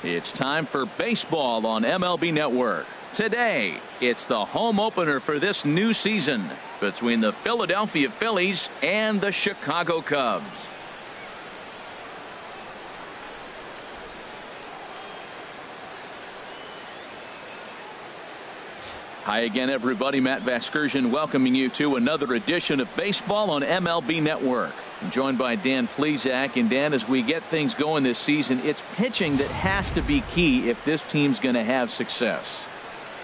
It's time for baseball on MLB Network. Today, it's the home opener for this new season between the Philadelphia Phillies and the Chicago Cubs. Hi again, everybody. Matt Vasgersian welcoming you to another edition of baseball on MLB Network. I'm joined by Dan Plesac. And Dan, as we get things going this season, it's pitching that has to be key if this team's going to have success.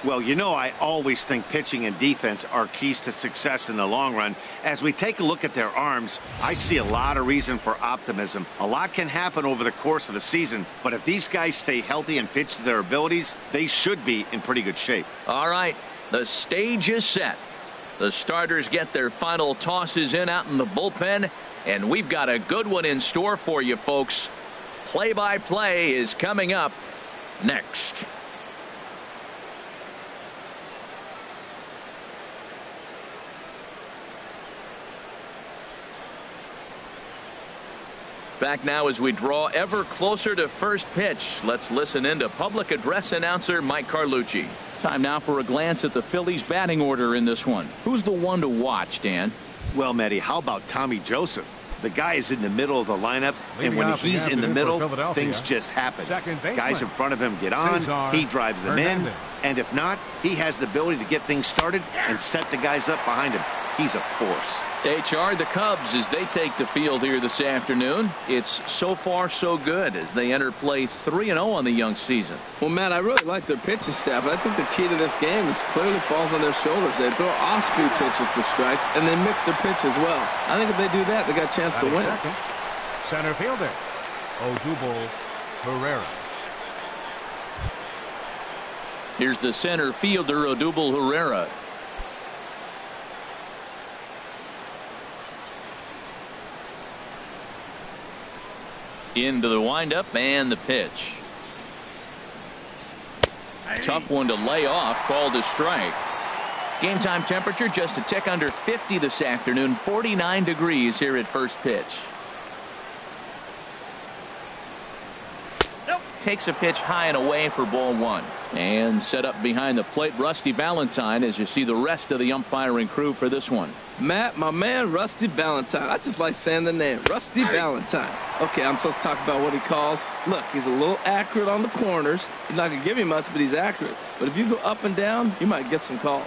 Well, you know, I always think pitching and defense are keys to success in the long run. As we take a look at their arms, I see a lot of reason for optimism. A lot can happen over the course of a season, but if these guys stay healthy and pitch to their abilities, they should be in pretty good shape. All right, the stage is set. The starters get their final tosses in out in the bullpen, and we've got a good one in store for you, folks. Play-by-play is coming up next. Back now as we draw ever closer to first pitch. Let's listen in to public address announcer Mike Carlucci. Time now for a glance at the Phillies batting order in this one. Who's the one to watch, Dan? Well, Matty, how about Tommy Joseph? The guy is in the middle of the lineup, and when he's in the middle, things just happen. Guys in front of him get on, he drives them in, and if not, he has the ability to get things started and set the guys up behind him. He's a force. HR, the Cubs, as they take the field here this afternoon. It's so far so good as they enter play 3-0 on the young season. Well, Matt, I really like their pitching staff, but I think the key to this game is clearly falls on their shoulders. They throw off-speed pitches for strikes, and they mix their pitch as well. I think if they do that, they got a chance to win. Center fielder, Odubel Herrera. Here's the center fielder, Odubel Herrera. Into the windup and the pitch. Tough one to lay off, called a strike. Game time temperature just a tick under 50 this afternoon, 49 degrees here at first pitch. Takes a pitch high and away for ball one. And set up behind the plate, Rusty Valentine, as you see the rest of the umpiring crew for this one. Matt, my man, Rusty Valentine. I just like saying the name, Rusty Valentine. Okay, I'm supposed to talk about what he calls. Look, he's a little accurate on the corners. He's not going to give you much, but he's accurate. But if you go up and down, you might get some calls.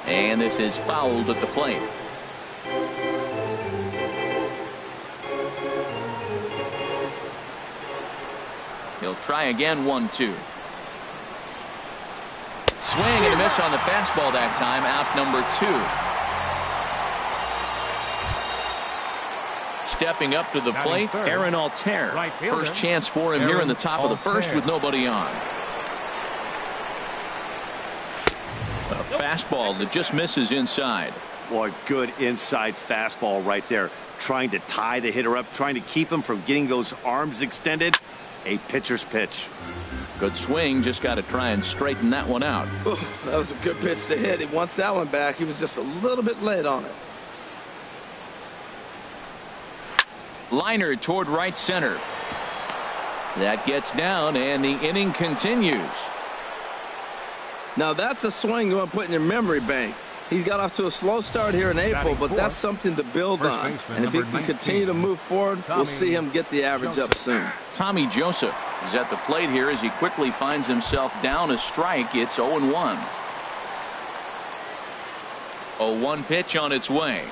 And this is fouled at the plate. He'll try again, 1-2. Swing and a miss on the fastball that time, out number 2. Stepping up to the plate, Aaron Altair. First chance for him here in the top of the first with nobody on. A fastball that just misses inside. Boy, good inside fastball right there. Trying to tie the hitter up, trying to keep him from getting those arms extended. A pitcher's pitch. Good swing, just got to try and straighten that one out. Ooh, that was a good pitch to hit. He wants that one back. He was just a little bit late on it. Liner toward right center. That gets down, and the inning continues. Now that's a swing you want to put in your memory bank. He got off to a slow start here in April, but that's something to build on. And if he can continue to move forward, we'll see him get the average up soon. Tommy Joseph is at the plate here as he quickly finds himself down a strike. It's 0-1. 0-1 pitch on its way.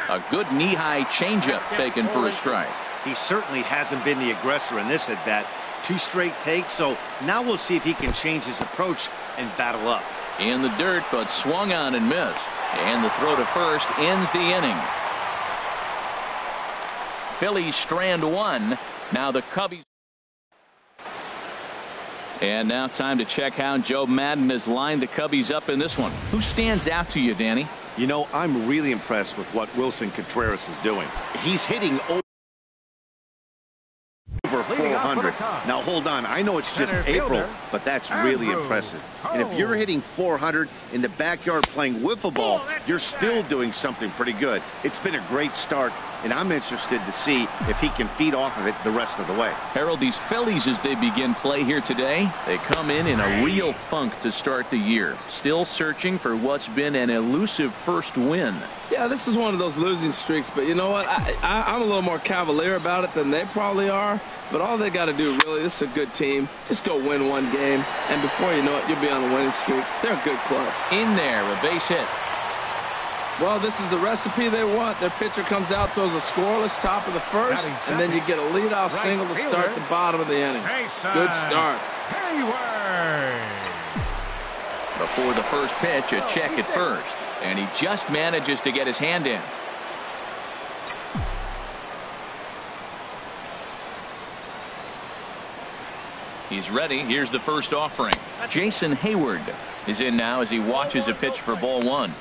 A good knee-high changeup taken for a strike. He certainly hasn't been the aggressor in this at-bat. 2 straight takes, so now we'll see if he can change his approach and battle up. In the dirt, but swung on and missed. And the throw to first ends the inning. Phillies strand 1. Now the Cubbies. And now time to check how Joe Madden has lined the Cubbies up in this one. Who stands out to you, Danny? You know, I'm really impressed with what Wilson Contreras is doing. He's hitting over 400. Now hold on, I know it's just April, but that's really impressive. And if you're hitting 400 in the backyard playing wiffle ball, you're still doing something pretty good. It's been a great start, and I'm interested to see if he can feed off of it the rest of the way. Harold, these Phillies, as they begin play here today, they come in a real funk to start the year. Still searching for what's been an elusive first win. Yeah, this is one of those losing streaks, but you know what? I'm a little more cavalier about it than they probably are. But all they got to do, really, this is a good team. Just go win one game, and before you know it, you'll be on a winning streak. They're a good club. In there, a base hit. Well, this is the recipe they want. Their pitcher comes out, throws a scoreless top of the first, and then you get a leadoff single to start the bottom of the inning. Good start. Before the first pitch, a check at first, and he just manages to get his hand in. He's ready. Here's the first offering. Jason Hayward is in now as he watches a pitch for ball one.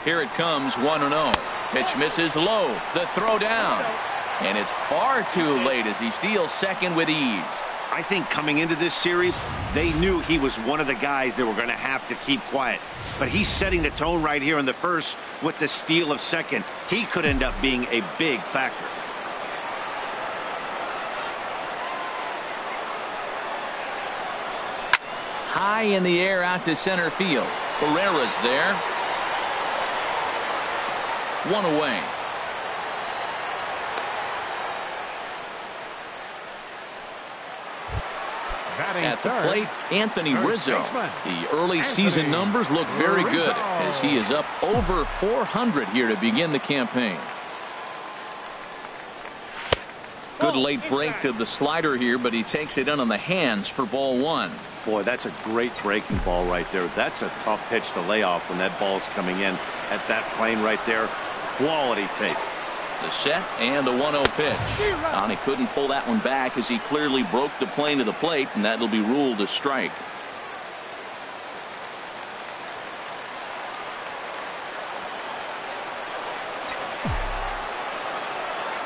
Here it comes, 1-0. Pitch misses low. The throw down. And it's far too late as he steals second with ease. I think coming into this series, they knew he was one of the guys they were going to have to keep quiet. But he's setting the tone right here in the first with the steal of second. He could end up being a big factor. High in the air out to center field. Herrera's there. One away. At the plate, Anthony Rizzo. The early season numbers look very good as he is up over 400 here to begin the campaign. Good late break to the slider here, but he takes it in on the hands for ball one. Boy, that's a great breaking ball right there. That's a tough pitch to lay off when that ball's coming in at that plane right there. Quality tape. The set and the 1-0 pitch. He couldn't pull that one back as he clearly broke the plane of the plate, and that'll be ruled a strike.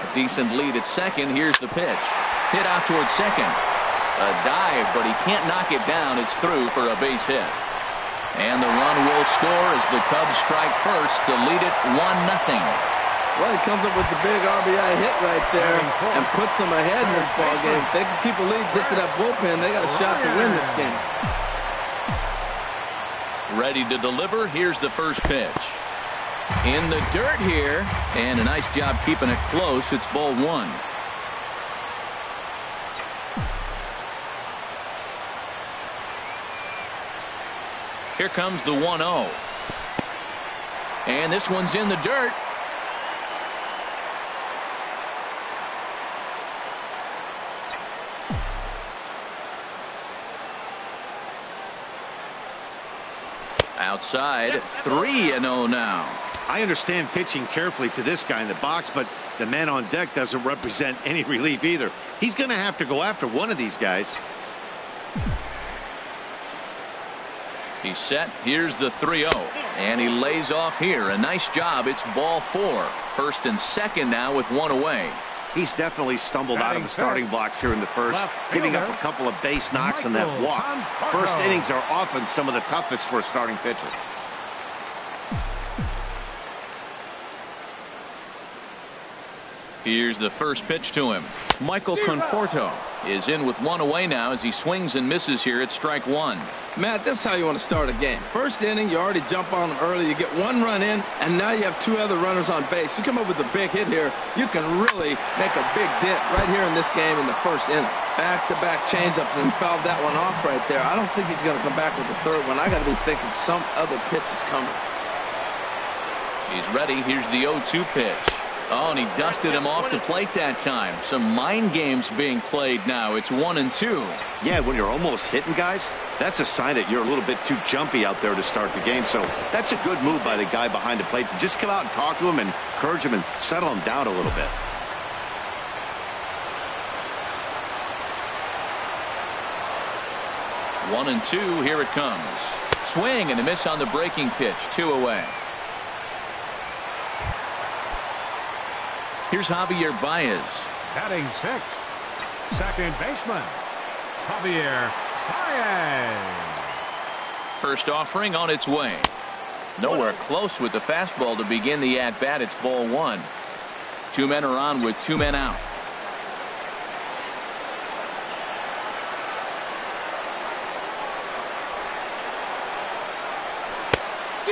A decent lead at second. Here's the pitch. Hit out towards second. A dive, but he can't knock it down. It's through for a base hit. And the run will score as the Cubs strike first to lead it 1-0. Well, he comes up with the big RBI hit right there and puts them ahead in this ball game. If they can keep a lead, get to that bullpen, they got a shot to win this game. Ready to deliver. Here's the first pitch. In the dirt here, and a nice job keeping it close. It's ball one. Here comes the 1-0. And this one's in the dirt. Outside, 3-0 now. I understand pitching carefully to this guy in the box, but the man on deck doesn't represent any relief either. He's going to have to go after one of these guys. He's set. Here's the 3-0. And he lays off here. A nice job. It's ball four. First and second now with one away. He's definitely stumbled out of the starting blocks here in the first, giving up a couple of base knocks and that walk. First innings are often some of the toughest for a starting pitcher. Here's the first pitch to him. Michael Conforto is in with one away now as he swings and misses here at strike one. Matt, this is how you want to start a game. First inning, you already jump on them early. You get one run in, and now you have two other runners on base. You come up with a big hit here, you can really make a big dent right here in this game in the first inning. Back-to-back changeups and fouled that one off right there. I don't think he's going to come back with the third one. I got to be thinking some other pitch is coming. He's ready. Here's the 0-2 pitch. Oh, and he dusted him off the plate that time. Some mind games being played now. It's 1-2. Yeah, when you're almost hitting guys, that's a sign that you're a little bit too jumpy out there to start the game. So that's a good move by the guy behind the plate to just come out and talk to him and encourage him and settle him down a little bit. One and two. Here it comes. Swing and a miss on the breaking pitch. 2 away. Here's Javier Baez. Batting sixth, second baseman, Javier Baez. First offering on its way. Nowhere close with the fastball to begin the at-bat. It's ball one. Two men are on with two men out.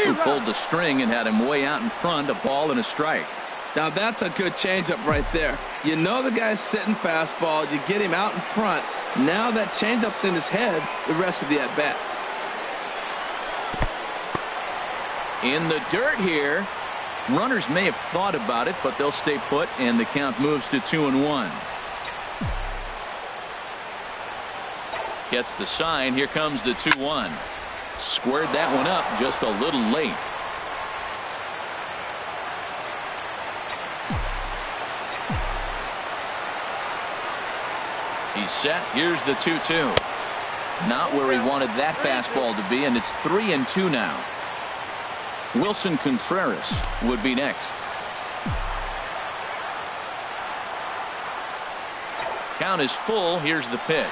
Who pulled the string and had him way out in front. A ball and a strike. Now that's a good changeup right there. You know the guy's sitting fastball. You get him out in front. Now that changeup's in his head the rest of the at-bat. In the dirt here. Runners may have thought about it, but they'll stay put, and the count moves to 2-1. Gets the sign. Here comes the 2-1. Squared that one up just a little late. He's set. Here's the 2-2. Not where he wanted that fastball to be, and it's 3-2 now. Wilson Contreras would be next. Count is full. Here's the pitch.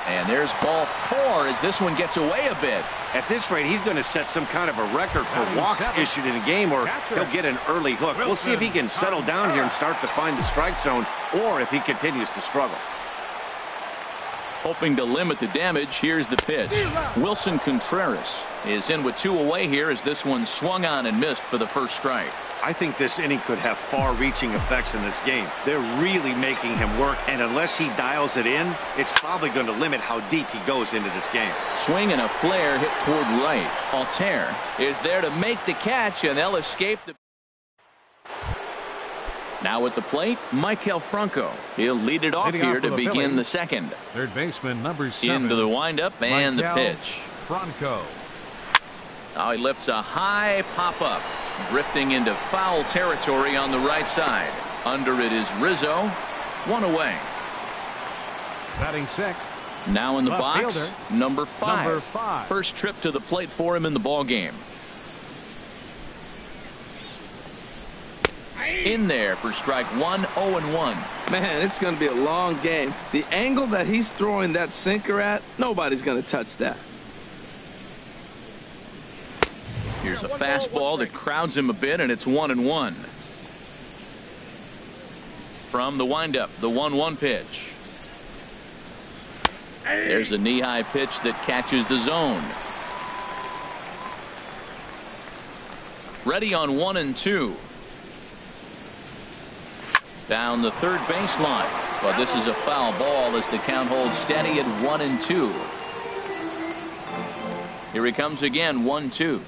And there's ball four as this one gets away a bit. At this rate, he's going to set some kind of a record for walks issued in a game, or he'll get an early hook. We'll see if he can settle down here and start to find the strike zone, or if he continues to struggle. Hoping to limit the damage. Here's the pitch. Wilson Contreras is in with two away here as this one swung on and missed for the first strike. I think this inning could have far-reaching effects in this game. They're really making him work, and unless he dials it in, it's probably going to limit how deep he goes into this game. Swing and a flare hit toward right. Altair is there to make the catch, and they'll escape the... Now at the plate, Maikel Franco. He'll lead it off here to begin the second. Third baseman, number 7. Into the windup and the pitch. Franco. Now he lifts a high pop-up, drifting into foul territory on the right side. Under it is Rizzo. One away. Batting sixth. Now in the Left box, fielder, number 5. number 5. First trip to the plate for him in the ball game. In there for strike one, 0-1. Man, it's going to be a long game. The angle that he's throwing that sinker at, nobody's going to touch that. Here's a fastball that crowds him a bit, and it's 1-1. From the windup, the 1-1 pitch. There's a knee-high pitch that catches the zone. Ready on 1-2. Down the third baseline, but this is a foul ball as the count holds steady at 1-2. Here he comes again, 1-2.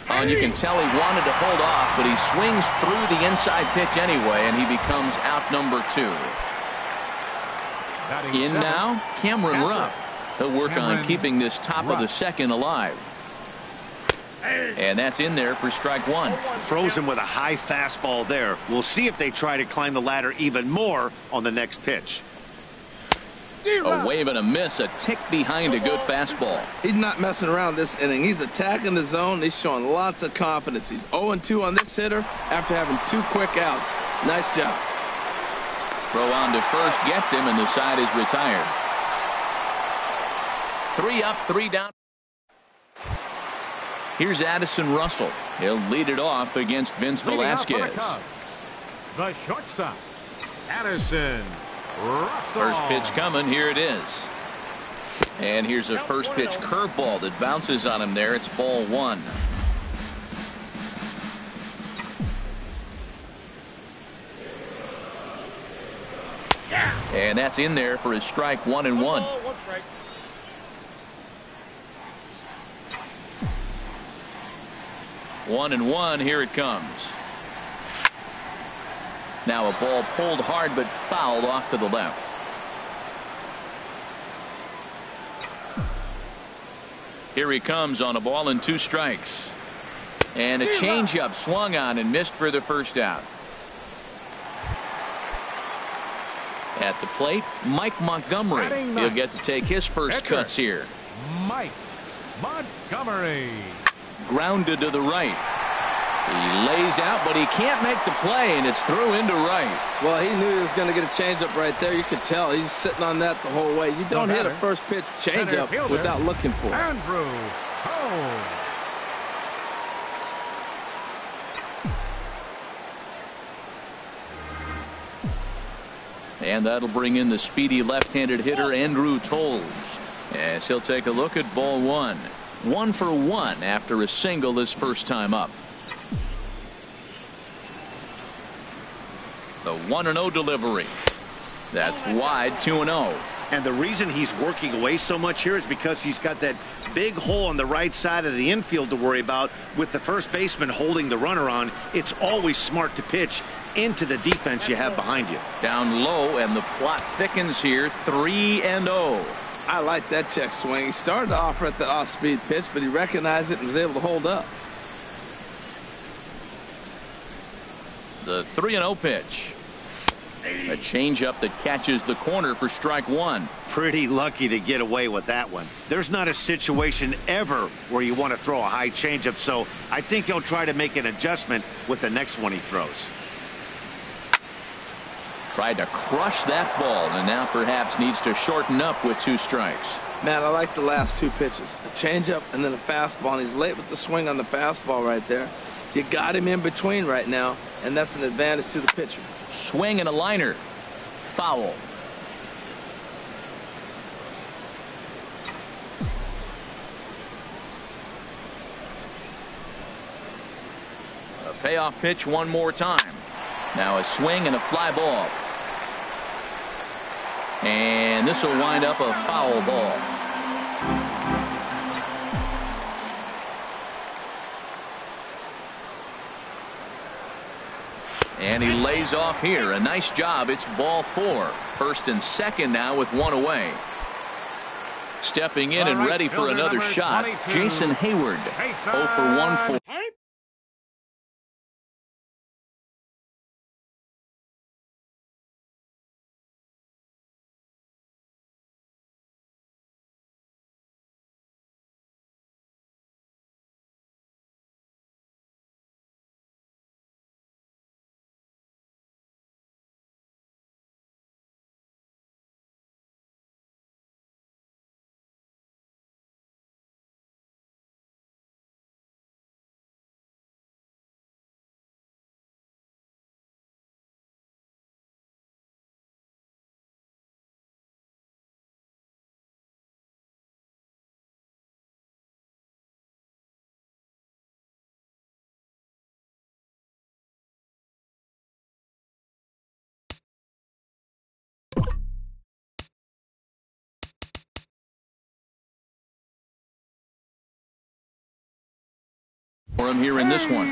And you can tell he wanted to hold off, but he swings through the inside pitch anyway, and he becomes out number 2. In now, Cameron Rupp. He'll work on keeping this top of the second alive. And that's in there for strike one. Frozen with a high fastball there. We'll see if they try to climb the ladder even more on the next pitch. A wave and a miss, a tick behind a good fastball. He's not messing around this inning. He's attacking the zone. He's showing lots of confidence. He's 0-2 on this hitter after having 2 quick outs. Nice job. Throw on to first gets him, and the side is retired. 3 up, 3 down. Here's Addison Russell. He'll lead it off against Vince Velasquez. The shortstop, Addison Russell. First pitch coming. Here it is. And here's a first pitch curveball that bounces on him there. It's ball 1. And that's in there for his strike 1-1. 1-1. Here it comes. Now a ball pulled hard but fouled off to the left. Here he comes on a ball and 2 strikes. And a changeup swung on and missed for the first out. At the plate, Mike Montgomery. He'll get to take his first cuts here. Mike Montgomery. Grounded to the right. He lays out, but he can't make the play, and it's through into right. Well, he knew he was going to get a changeup right there. You could tell he's sitting on that the whole way. You don't hit a first pitch changeup without looking for it. Andrew Cole. And that'll bring in the speedy left-handed hitter Andrew Tolles, as he'll take a look at ball one. 1 for 1 after a single his first time up. The 1-0 delivery. That's wide, 2-0. And the reason he's working away so much here is because he's got that big hole on the right side of the infield to worry about. With the first baseman holding the runner on, it's always smart to pitch into the defense you have behind you. Down low, and the plot thickens here, 3-0. I like that check swing. He started off at the off-speed pitch, but he recognized it and was able to hold up. The 3-0 pitch. A changeup that catches the corner for strike one. Pretty lucky to get away with that one. There's not a situation ever where you want to throw a high changeup, so I think he'll try to make an adjustment with the next one he throws. Tried to crush that ball, and now perhaps needs to shorten up with 2 strikes. Man, I like the last 2 pitches. A changeup and then a fastball, and he's late with the swing on the fastball right there. You got him in between right now, and that's an advantage to the pitcher. Swing and a liner. Foul. A payoff pitch one more time. Now a swing and a fly ball. And this will wind up a foul ball. And he lays off here. A nice job. It's ball 4. First and second now with 1 away. Stepping in and ready for another shot, Jason Hayward. 0 for 1 for. For him here in this one.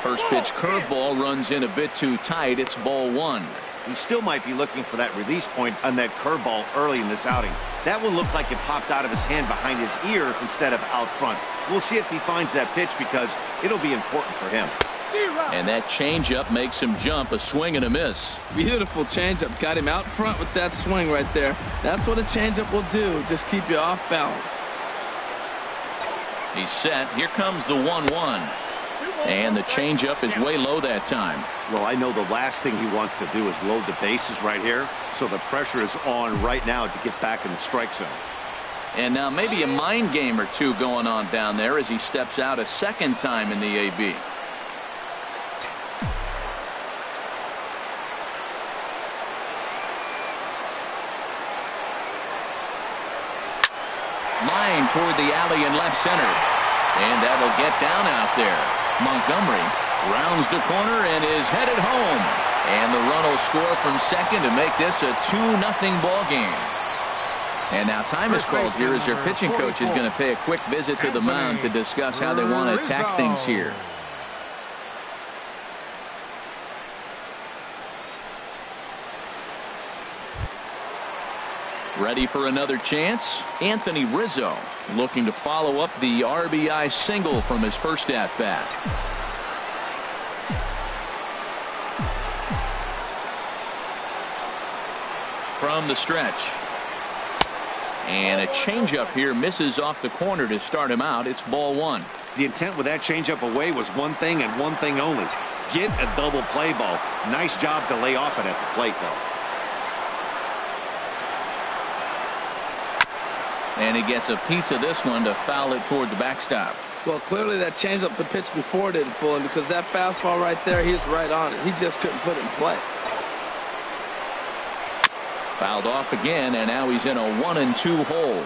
First pitch curveball runs in a bit too tight. It's ball 1. He still might be looking for that release point on that curveball early in this outing. That one looked like it popped out of his hand behind his ear instead of out front. We'll see if he finds that pitch because it'll be important for him. And that changeup makes him jump. A swing and a miss. Beautiful changeup. Got him out front with that swing right there. That's what a changeup will do. Just keep you off balance. He's set. Here comes the 1-1. And the changeup is way low that time. Well, I know the last thing he wants to do is load the bases right here. So the pressure is on right now to get back in the strike zone. And now maybe a mind game or two going on down there as he steps out a second time in the AB. Line toward the alley in left center. And that'll get down out there. Montgomery rounds the corner and is headed home. And the run will score from second to make this a 2-0 ball game. And now time is called here as their pitching coach is going to pay a quick visit to the mound to discuss how they want to attack things here. Ready for another chance? Anthony Rizzo looking to follow up the RBI single from his first at-bat. from the stretch. And a changeup here misses off the corner to start him out. It's ball one. The intent with that changeup away was one thing and one thing only. Get a double play ball. Nice job to lay off it at the plate, though. And he gets a piece of this one to foul it toward the backstop. Well, clearly that changeup the pitch before didn't fool him, because that fastball right there, he was right on it. He just couldn't put it in play. Fouled off again, and now he's in a 1-2 hole.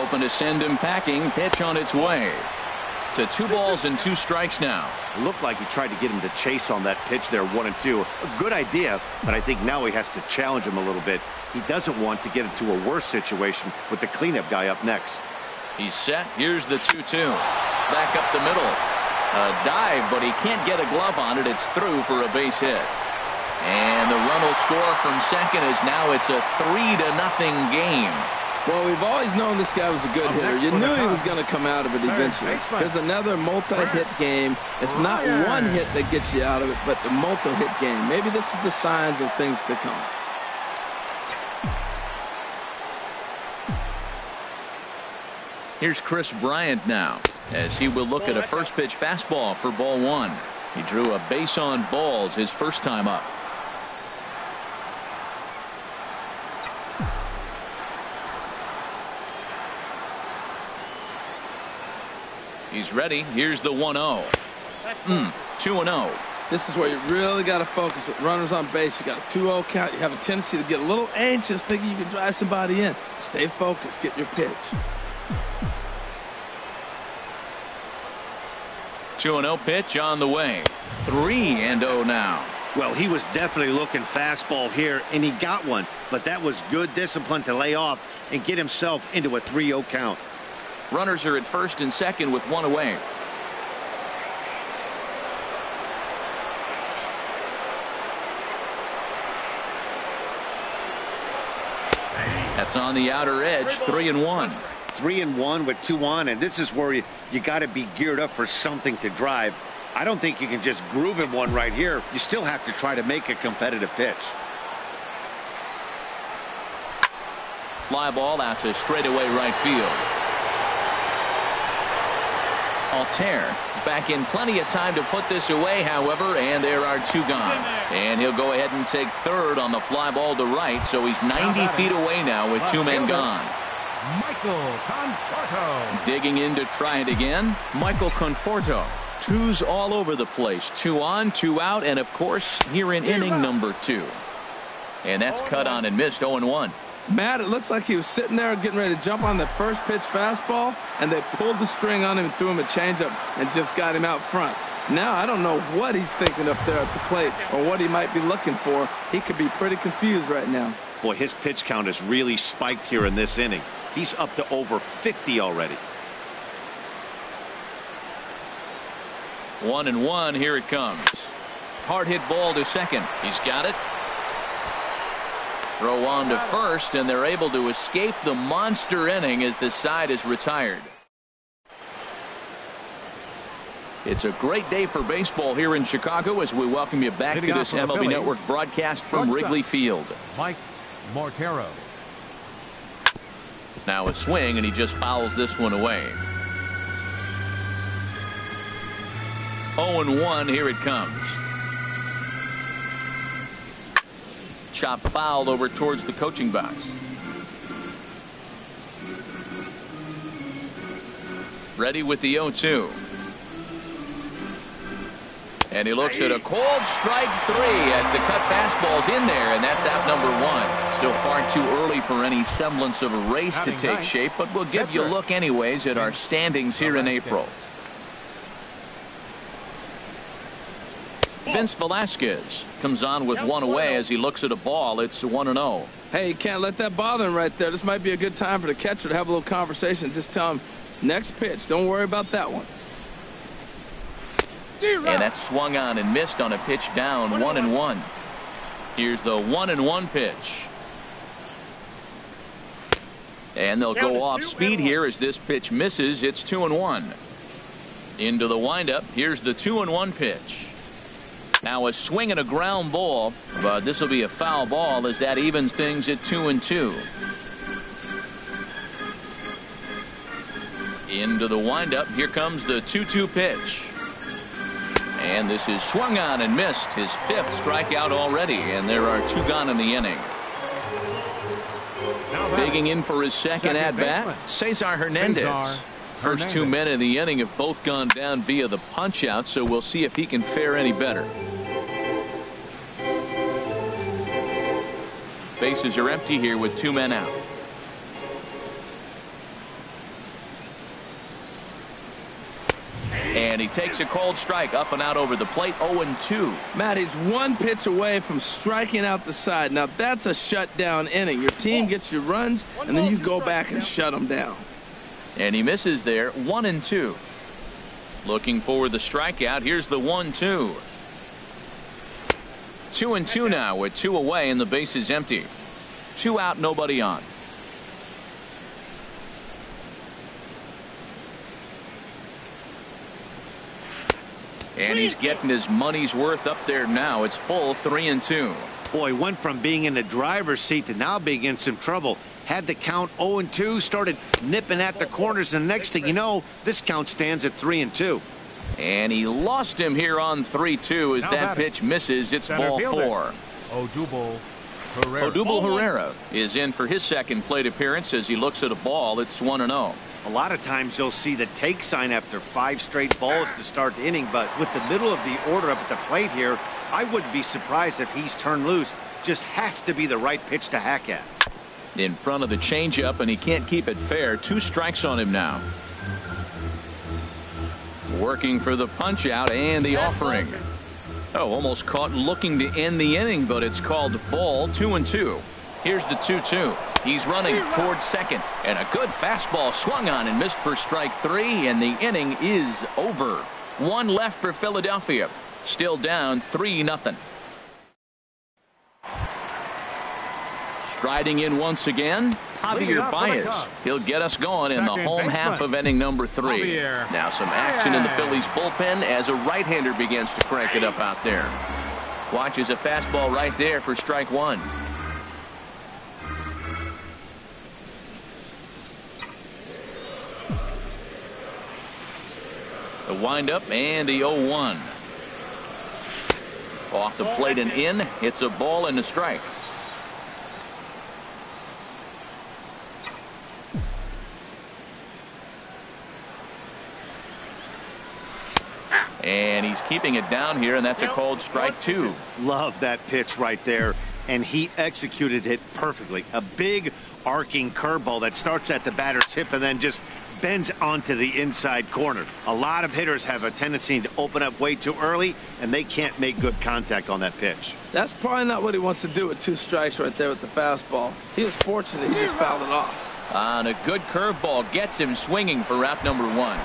Hoping to send him packing. Pitch on its way. To 2 balls and 2 strikes now. It looked like he tried to get him to chase on that pitch there, 1-2. A good idea, but I think now he has to challenge him a little bit. He doesn't want to get into a worse situation with the cleanup guy up next. He's set. Here's the 2-2. Back up the middle. A dive, but he can't get a glove on it. It's through for a base hit. And the run will score from second as now it's a 3-0 game. Well, we've always known this guy was a good hitter. You knew he was going to come out of it eventually. There's another multi-hit game. It's not one hit that gets you out of it, but the multi-hit game. Maybe this is the signs of things to come. Here's Chris Bryant now, as he will look at a first pitch fastball for ball one. He drew a base on balls his first time up. He's ready. Here's the 1-0. 2-0. This is where you really got to focus with runners on base. You got a 2-0 count. You have a tendency to get a little anxious thinking you can drive somebody in. Stay focused. Get your pitch. 2-0 pitch on the way. 3-0 now. Well, he was definitely looking fastball here, and he got one. But that was good discipline to lay off and get himself into a 3-0 count. Runners are at first and second with 1 away. That's on the outer edge. 3-1. 3-1 with 2 on, and this is where you got to be geared up for something to drive. I don't think you can just groove him one right here. You still have to try to make a competitive pitch. Fly ball out to straightaway right field. Altair is back in plenty of time to put this away, however, and there are 2 gone. And he'll go ahead and take third on the fly ball to right, so he's 90 feet away now with 2 men gone. Michael Conforto. Digging in to try it again, Michael Conforto. 2s all over the place. 2 on, 2 out, and of course, here in inning number 2. And that's cut on and missed. 0-1. Matt, it looks like he was sitting there getting ready to jump on the first pitch fastball, and they pulled the string on him and threw him a changeup and just got him out front. Now I don't know what he's thinking up there at the plate or what he might be looking for. He could be pretty confused right now. Boy, his pitch count has really spiked here in this inning. He's up to over 50 already. 1-1. Here it comes. Hard hit ball to second. He's got it. Throw on to first, and they're able to escape the monster inning as the side is retired. It's a great day for baseball here in Chicago as we welcome you back to this MLB Network broadcast from Wrigley Field. Mike Mortero. Now a swing, and he just fouls this one away. 0-1. Here it comes. Chop fouled over towards the coaching box. Ready with the 0-2. And he looks at a cold strike 3 as the cut fastball's in there, and that's out number 1. Still far too early for any semblance of a race to take shape, but we'll give you a look anyways at our standings here in April. Vince Velasquez comes on with 1 away as he looks at a ball. It's 1-0. Hey, you can't let that bother him right there. This might be a good time for the catcher to have a little conversation. Just tell him, next pitch, don't worry about that one. And that's swung on and missed on a pitch down. 1-1. Here's the 1-1 pitch. And they'll go off speed here as this pitch misses. It's 2-1. Into the windup. Here's the 2-1 pitch. Now a swing and a ground ball, but this will be a foul ball as that evens things at 2-2. Into the windup. Here comes the 2-2 pitch. And this is swung on and missed. His 5th strikeout already, and there are 2 gone in the inning. Digging in for his second at-bat, Cesar Hernandez. First 2 men in the inning have both gone down via the punch-out, so we'll see if he can fare any better. Bases are empty here with 2 men out. And he takes a cold strike up and out over the plate. 0-2. Matt, he's 1 pitch away from striking out the side. Now that's a shutdown inning. Your team gets your runs, and then you go back and shut them down. And he misses there. 1-2. Looking for the strikeout. Here's the 1-2. 2-2 now with 2 away, and the base is empty. 2 out, nobody on. And he's getting his money's worth up there now. It's full. 3-2. Boy, went from being in the driver's seat to now being in some trouble. Had the count 0-2, started nipping at the corners, and the next thing you know, this count stands at 3-2. And he lost him here on 3-2 as that pitch misses. It's ball 4. Odubel Herrera is in for his second plate appearance as he looks at a ball. It's 1-0. A lot of times you'll see the take sign after 5 straight balls to start the inning, but with the middle of the order up at the plate here, I wouldn't be surprised if he's turned loose. Just has to be the right pitch to hack at. In front of the changeup, and he can't keep it fair. 2 strikes on him now. Working for the punch out and the offering. Oh, almost caught looking to end the inning, but it's called ball. 2-2. Here's the 2-2. He's running towards second, and a good fastball swung on and missed for strike 3, and the inning is over. 1 left for Philadelphia. Still down 3-0. Striding in once again, Javier Baez. He'll get us going in the home half of inning number 3. Now some action in the Phillies bullpen as a right-hander begins to crank it up out there. Watches a fastball right there for strike 1. The windup and the 0-1. Off the plate and in. It's a ball and a strike. And he's keeping it down here, and that's a called strike 2. Love that pitch right there, and he executed it perfectly. A big arcing curveball that starts at the batter's hip and then just bends onto the inside corner. A lot of hitters have a tendency to open up way too early, and they can't make good contact on that pitch. That's probably not what he wants to do with 2 strikes right there with the fastball. He was fortunate he just fouled it off. And a good curveball gets him swinging for route number 1.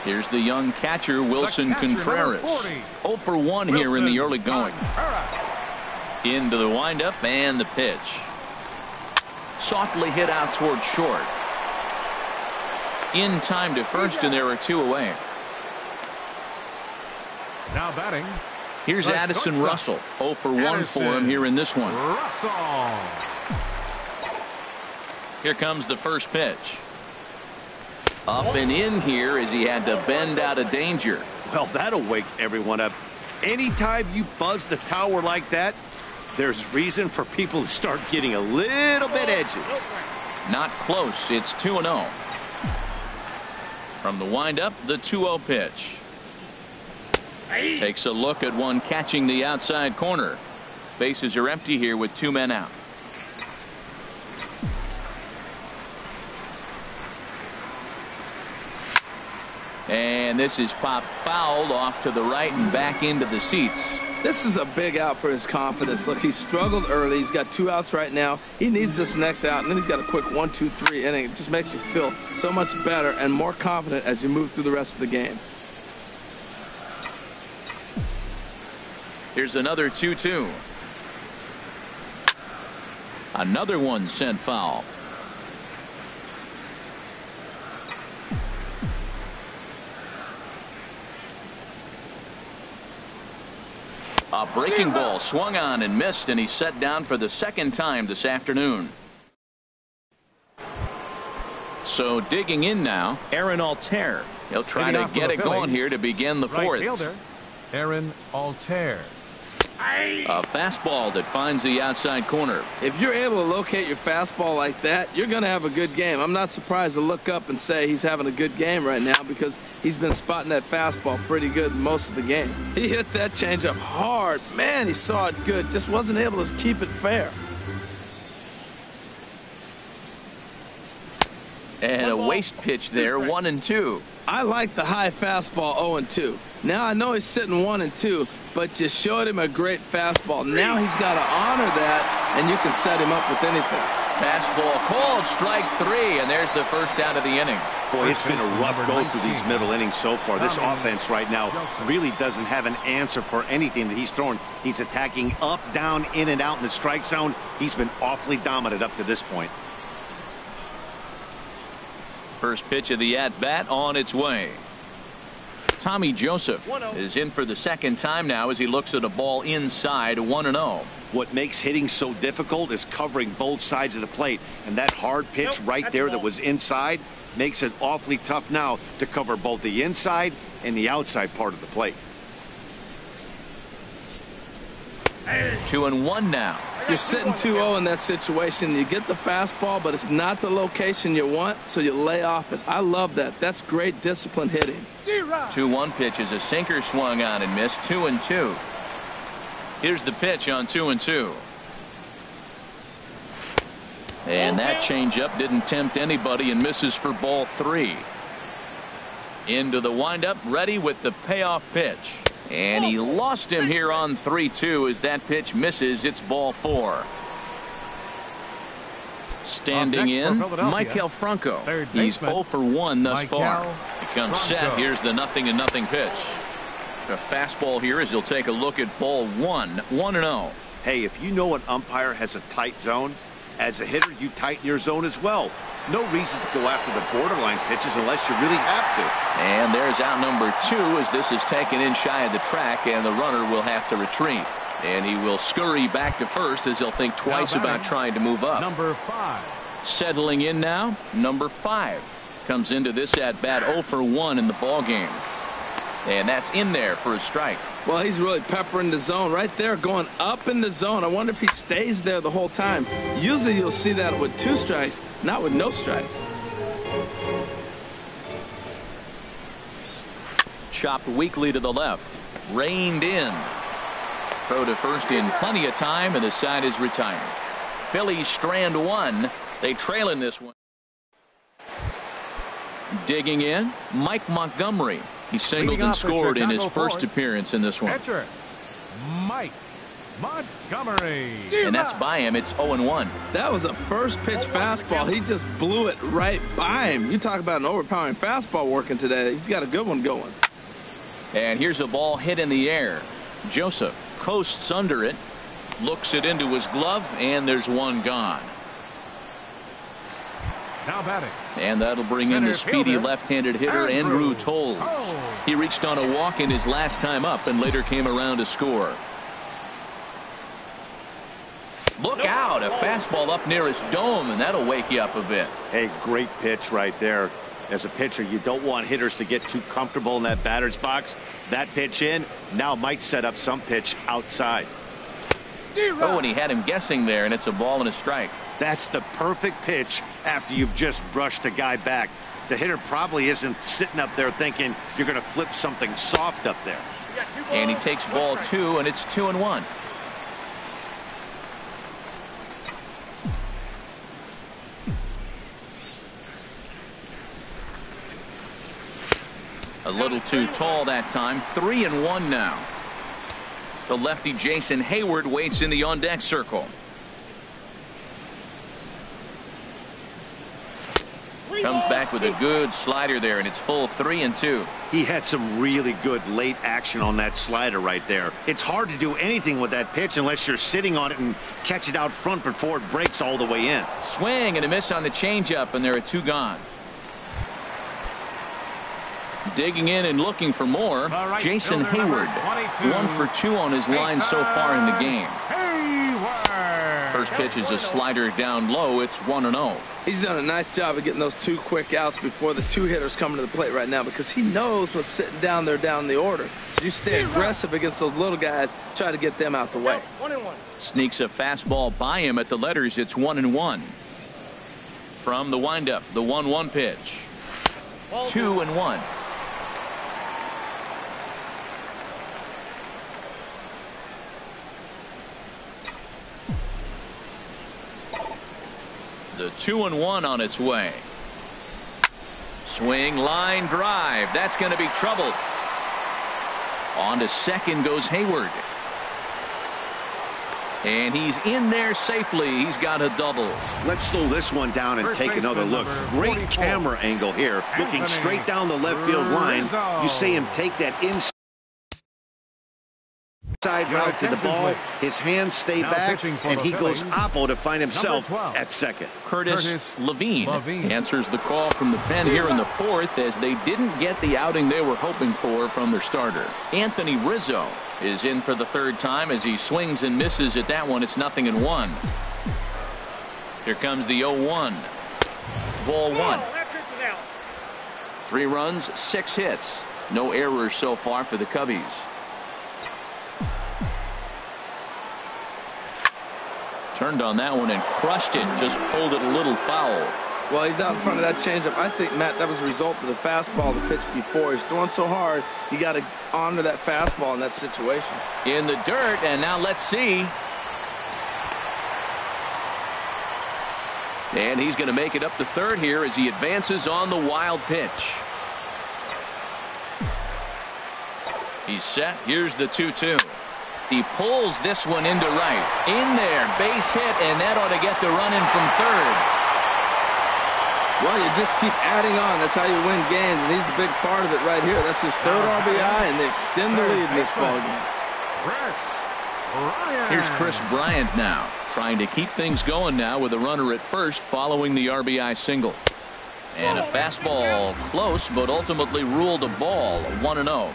Here's the young catcher, Wilson Contreras. 0 for 1 here in the early going. Into the windup and the pitch. Softly hit out toward short. In time to first, and there are 2 away. Now batting. Here's Addison Russell. 0 for 1 for him here in this one. Here comes the first pitch. Up and in here as he had to bend out of danger. Well, that'll wake everyone up. Anytime you buzz the tower like that, there's reason for people to start getting a little bit edgy. Not close. It's 2-0. From the windup, the 2-0 pitch. Takes a look at one catching the outside corner. Bases are empty here with 2 men out. And this is popped fouled off to the right and back into the seats. This is a big out for his confidence. Look, he struggled early. He's got 2 outs right now. He needs this next out, and then he's got a quick 1-2-3 inning. It just makes you feel so much better and more confident as you move through the rest of the game. Here's another 2-2. Another one sent foul. A breaking ball swung on and missed, and he's set down for the second time this afternoon. So digging in now, Aaron Altair. He'll try to get it going here to begin the fourth. Fielder, Aaron Altair. A fastball that finds the outside corner. If you're able to locate your fastball like that, you're going to have a good game. I'm not surprised to look up and say he's having a good game right now because he's been spotting that fastball pretty good most of the game. He hit that changeup hard. Man, he saw it good. Just wasn't able to keep it fair. And a waste pitch there, 1-2. I like the high fastball 0-2. Now I know he's sitting 1-2, but you showed him a great fastball. Now he's got to honor that, and you can set him up with anything. Fastball called, strike 3, and there's the first out of the inning. Boy, it's been a rough go through these middle innings so far. This offense right now really doesn't have an answer for anything that he's throwing. He's attacking up, down, in, and out in the strike zone. He's been awfully dominant up to this point. First pitch of the at-bat on its way. Tommy Joseph is in for the second time now as he looks at a ball inside, 1-0. What makes hitting so difficult is covering both sides of the plate, and that hard pitch right there that was inside makes it awfully tough now to cover both the inside and the outside part of the plate. 2-1 now. You're sitting 2-0 in that situation. You get the fastball, but it's not the location you want, so you lay off it. I love that. That's great disciplined hitting. 2-1 pitch is a sinker swung on and missed, 2-2. Here's the pitch on 2-2. And that changeup didn't tempt anybody and misses for ball 3. Into the windup, ready with the payoff pitch. And he lost him here on 3-2 as that pitch misses. It's ball 4. Standing in, Michael Franco. He's 0 for 1 thus far. He comes set. Here's the 0-0 pitch. A fastball here as he'll take a look at ball 1, 1-0. Hey, if you know an umpire has a tight zone, as a hitter, you tighten your zone as well. No reason to go after the borderline pitches unless you really have to. And there's out number 2 as this is taken in shy of the track, and the runner will have to retreat. And he will scurry back to first as he'll think twice about trying to move up. Number 5. Settling in now, number 5. Comes into this at-bat 0 for 1 in the ballgame. And that's in there for a strike. Well, he's really peppering the zone right there, going up in the zone. I wonder if he stays there the whole time. Usually you'll see that with 2 strikes, not with no strikes. Chopped weakly to the left. Reined in. Throw to first in plenty of time, and the side is retired. Phillies strand 1. They trail in this one. Digging in, Mike Montgomery. He singled and scored in his first appearance in this one. Catcher, Mike Montgomery. And that's by him. It's 0-1. That was a first pitch fastball. He just blew it right by him. You talk about an overpowering fastball working today. He's got a good one going. And here's a ball hit in the air. Joseph coasts under it, looks it into his glove, and there's one gone. Now batting. And that'll bring in the speedy left-handed hitter Andrew Toles. He reached on a walk in his last time up and later came around to score. Look out, a fastball up near his dome, and that'll wake you up a bit. Hey, great pitch right there. As a pitcher, you don't want hitters to get too comfortable in that batter's box. That pitch in now might set up some pitch outside. Oh, and he had him guessing there, and it's a ball and a strike. That's the perfect pitch after you've just brushed a guy back. The hitter probably isn't sitting up there thinking you're going to flip something soft up there. And he takes ball 2, and it's 2-1. A little too tall that time. 3-1 now. The lefty Jason Hayward waits in the on-deck circle. Comes back with a good slider there, and it's full 3-2. He had some really good late action on that slider right there. It's hard to do anything with that pitch unless you're sitting on it and catch it out front before it breaks all the way in. Swing and a miss on the changeup, and there are 2 gone. Digging in and looking for more, Jason Hayward. 1 for 2 on his line so far in the game. First pitch is a slider down low. It's 1-0. He's done a nice job of getting those 2 quick outs before the 2 hitters coming to the plate right now, because he knows what's sitting down there down the order. So you stay aggressive against those little guys, try to get them out the way. 1-1. Sneaks a fastball by him at the letters. It's 1-1. From the windup, the 1-1 pitch. 2-1. The 2-1 on its way. Swing, line drive. That's going to be trouble. On to second goes Hayward. And he's in there safely. He's got a double. Let's slow this one down and take another look. Great camera angle here. Looking straight down the left field line. You see him take that inside route to the ball. His hands stay back, and he goes oppo to find himself at second. Curtis Levine answers the call from the pen here in the 4th, as they didn't get the outing they were hoping for from their starter. Anthony Rizzo is in for the 3rd time as he swings and misses at that one. It's 0-1. Here comes the 0-1. Ball 1. 3 runs, 6 hits. No errors so far for the Cubbies. Turned on that one and crushed it. Just pulled it a little foul. Well, he's out in front of that changeup. I think, Matt, that was a result of the fastball the pitch before. He's throwing so hard, you got to honor that fastball in that situation. In the dirt, and now let's see. And he's going to make it up to 3rd here as he advances on the wild pitch. He's set. Here's the 2-2. He pulls this one into right. In there, base hit, and that ought to get the run in from 3rd. Well, you just keep adding on. That's how you win games, and he's a big part of it right here. That's his 3rd RBI, and they extend the lead in this ballgame. Here's Chris Bryant now, trying to keep things going now with a runner at first following the RBI single. And a fastball close, but ultimately ruled a ball. 1-0.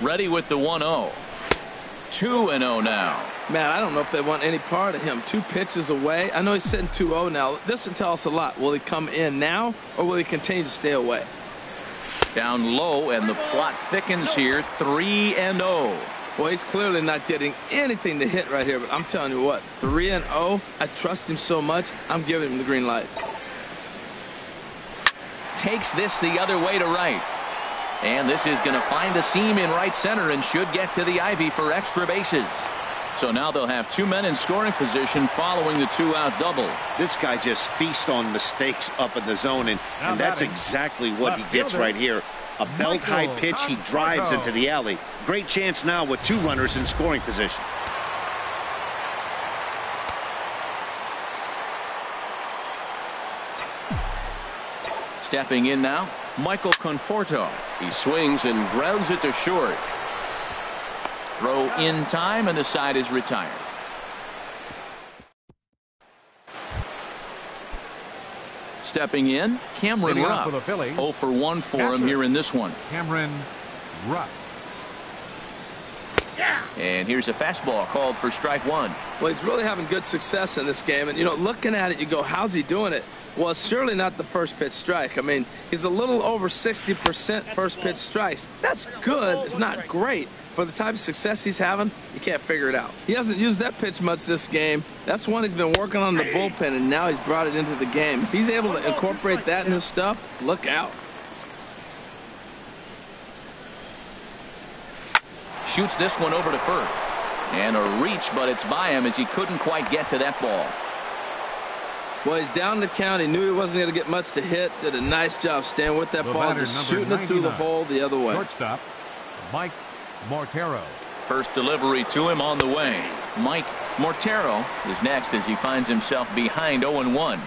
Ready with the 1-0. 2-0 now. Man, I don't know if they want any part of him. 2 pitches away. I know he's sitting 2-0 now. This will tell us a lot. Will he come in now, or will he continue to stay away? Down low, and the plot thickens here. 3-0. Well, he's clearly not getting anything to hit right here, but I'm telling you what, 3-0, I trust him so much, I'm giving him the green light. Takes this the other way to right. And this is going to find the seam in right center and should get to the ivy for extra bases. So now they'll have 2 men in scoring position following the 2-out double. This guy just feasts on mistakes up in the zone, and that's exactly what he gets right here. A belt-high pitch, he drives into the alley. Great chance now with 2 runners in scoring position. Stepping in now, Michael Conforto. He swings and grounds it to short. Throw in time, and the side is retired. Stepping in, Cameron Rupp. 0 for 1 for him here in this one. Cameron Rupp. And here's a fastball called for strike 1. Well, he's really having good success in this game. And, you know, looking at it, you go, how's he doing it? Well, it's surely not the first pitch strike. I mean, he's a little over 60% first pitch strikes. That's good. It's not great. For the type of success he's having, you can't figure it out. He hasn't used that pitch much this game. That's one he's been working on the bullpen, and now he's brought it into the game. If he's able to incorporate that in his stuff, look out. Shoots this one over to first. And a reach, but it's by him as he couldn't quite get to that ball. Well, he's down the count. He knew he wasn't going to get much to hit. Did a nice job staying with that ball, just shooting it through the hole the other way. Shortstop, Mike Mortero. First delivery to him on the way. Mike Mortero is next as he finds himself behind 0-1.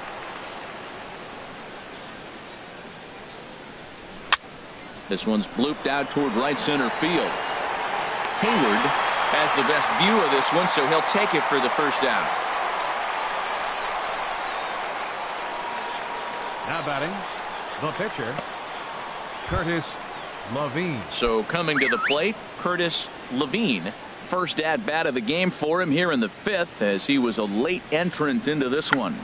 This one's blooped out toward right center field. Hayward has the best view of this one, so he'll take it for the first out. Now batting, the pitcher, Curtis Levine. So coming to the plate, Curtis Levine. First at-bat of the game for him here in the 5th, as he was a late entrant into this one.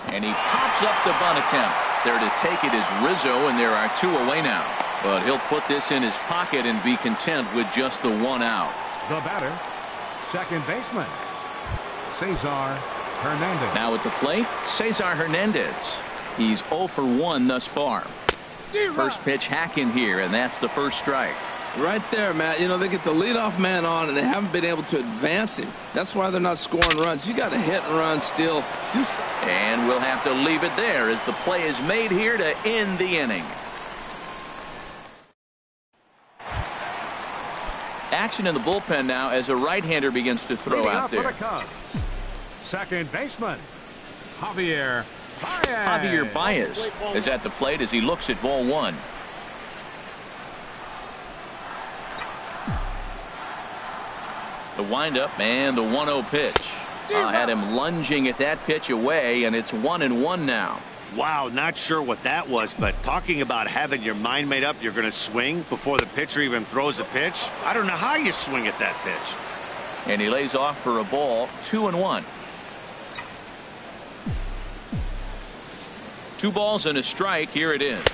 And he pops up the bunt attempt. There to take it is Rizzo, and there are 2 away now. But he'll put this in his pocket and be content with just the 1 out. The batter, second baseman, Cesar Hernandez. Now at the plate, Cesar Hernandez. He's 0 for 1 thus far. First pitch hacking here, and that's the first strike. Right there, Matt. You know, they get the leadoff man on, and they haven't been able to advance him. That's why they're not scoring runs. You got to hit and run still. And we'll have to leave it there as the play is made here to end the inning. Action in the bullpen now as a right-hander begins to throw out there. Second baseman, Javier Baez. Javier Baez is at the plate as he looks at ball 1. The windup and the 1-0 pitch. Had him lunging at that pitch away, and it's 1-1 now. Wow, not sure what that was, but talking about having your mind made up you're going to swing before the pitcher even throws a pitch. I don't know how you swing at that pitch. And he lays off for a ball, 2-1. 2 balls and a strike. Here it is.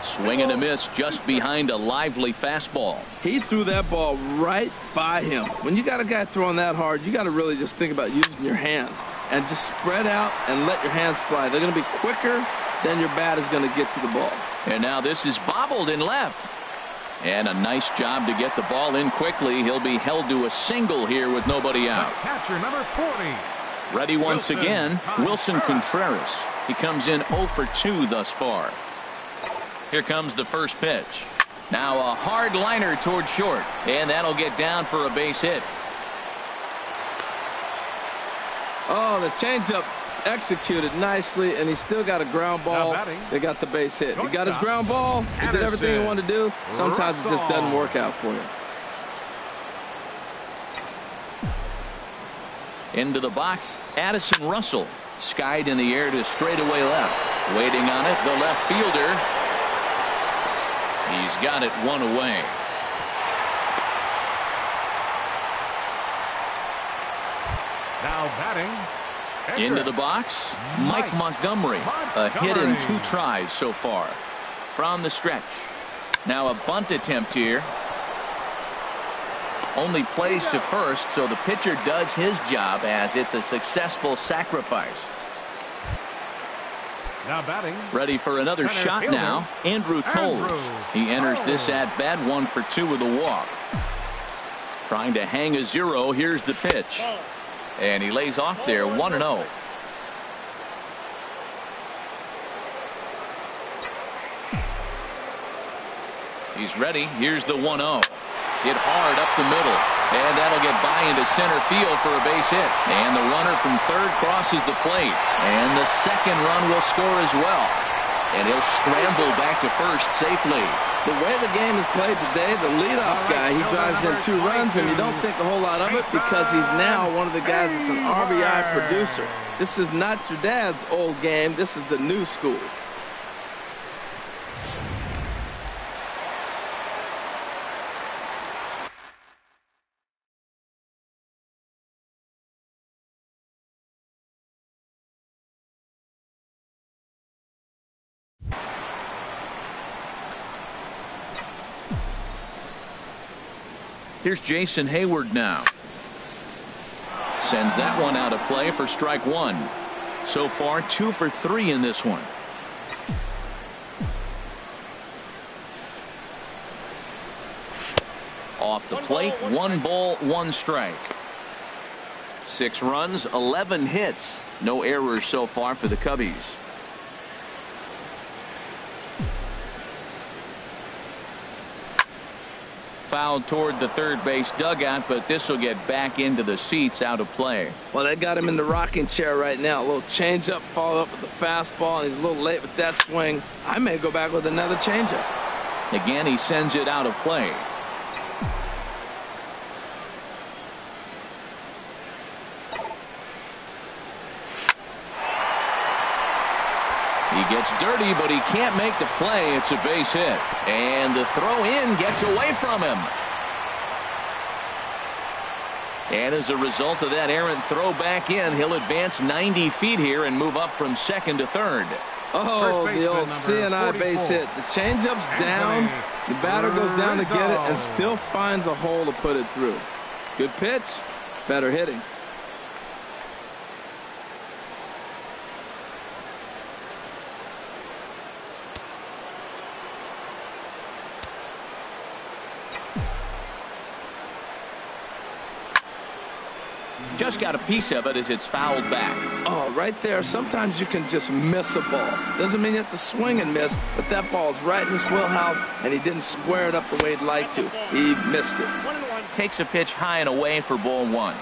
Swing and a miss just behind a lively fastball. He threw that ball right by him. When you got a guy throwing that hard, you got to really just think about using your hands and just spread out and let your hands fly. They're going to be quicker than your bat is going to get to the ball. And now this is bobbled in left. And a nice job to get the ball in quickly. He'll be held to a single here with nobody out. Catcher number 40. Ready once again, Wilson Contreras. He comes in 0 for 2 thus far. Here comes the first pitch. Now a hard liner toward short, and that'll get down for a base hit. Oh, the changeup executed nicely, and he still got a ground ball. They got the base hit. He got his ground ball. He did everything he wanted to do. Sometimes it just doesn't work out for him. Into the box, Addison Russell. Skied in the air to straightaway left. Waiting on it, the left fielder. He's got it 1 away. Now batting. Into the box, Mike Montgomery. A hit in 2 tries so far. From the stretch. Now a bunt attempt here. Only plays to first, so the pitcher does his job as it's a successful sacrifice. Now batting. Ready for another shot now, Andrew Toles. He enters this at bat 1 for 2 with a walk. Trying to hang a 0. Here's the pitch. And he lays off there 1-0. He's ready. Here's the 1-0. Hit hard up the middle. And that'll get by into center field for a base hit. And the runner from third crosses the plate. And the second run will score as well. And he'll scramble back to first safely. The way the game is played today, the leadoff guy, he drives in 2 runs, and you don't think a whole lot of it because he's now one of the guys that's an RBI producer. This is not your dad's old game. This is the new school. Here's Jason Hayward now. Sends that one out of play for strike 1. So far 2 for 3 in this one. Off the plate, 1 ball, 1 strike. 6 runs, 11 hits. No errors so far for the Cubbies. Fouled toward the third base dugout, but this will get back into the seats out of play. Well, they got him in the rocking chair right now. A little changeup, followed up with the fastball, and he's a little late with that swing. I may go back with another changeup. Again, he sends it out of play. He gets dirty, but he can't make the play. It's a base hit. And the throw in gets away from him. And as a result of that errant throw back in, he'll advance 90 feet here and move up from second to third. Oh, the old CNI base hit. The changeup's down. The batter goes down to get it and still finds a hole to put it through. Good pitch, better hitting. Just got a piece of it as it's fouled back. Oh, right there. Sometimes you can just miss a ball. Doesn't mean you have to swing and miss, but that ball's right in his wheelhouse, and he didn't square it up the way he'd like to. He missed it. Takes a pitch high and away for ball one.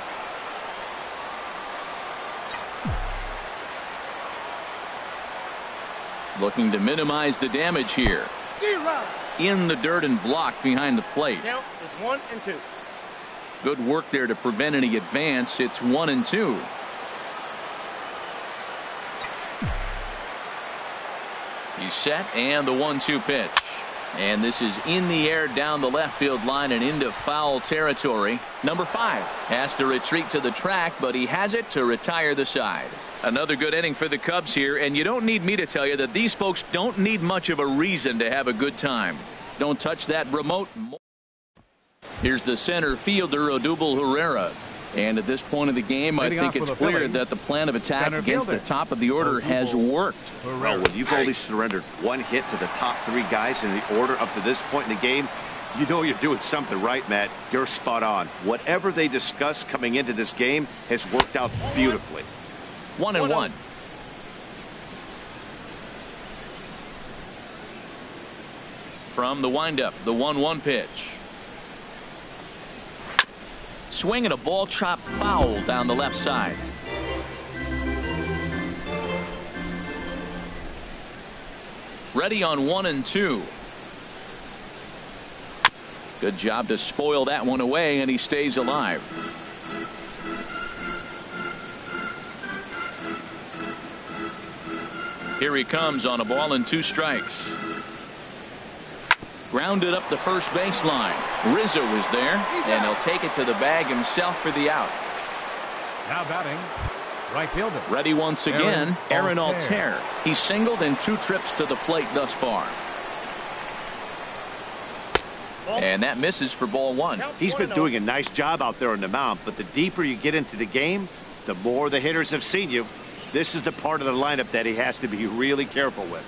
Looking to minimize the damage here. In the dirt and blocked behind the plate. Count is 1-2. Good work there to prevent any advance. It's 1-2. He's set, and the 1-2 pitch. And this is in the air down the left field line and into foul territory. Number 5 has to retreat to the track, but he has it to retire the side. Another good inning for the Cubs here, and you don't need me to tell you that these folks don't need much of a reason to have a good time. Don't touch that remote. Here's the center fielder, Odubel Herrera. And at this point of the game, I think it's clear that the plan of attack against the top of the order has worked. Well, when you've only surrendered one hit to the top 3 guys in the order up to this point in the game, you know you're doing something right, Matt. You're spot on. Whatever they discussed coming into this game has worked out beautifully. 1-1. From the windup, the 1-1 pitch. Swing and a ball chopped foul down the left side. Ready on 1-2. Good job to spoil that one away, and he stays alive. Here he comes on a ball and 2 strikes. Grounded up the first baseline. Rizzo is there, and he'll take it to the bag himself for the out. Now batting, right fielder. Ready once again, Aaron Altair. He's singled in 2 trips to the plate thus far. And that misses for ball 1. He's been doing a nice job out there on the mound, but the deeper you get into the game, the more the hitters have seen you. This is the part of the lineup that he has to be really careful with.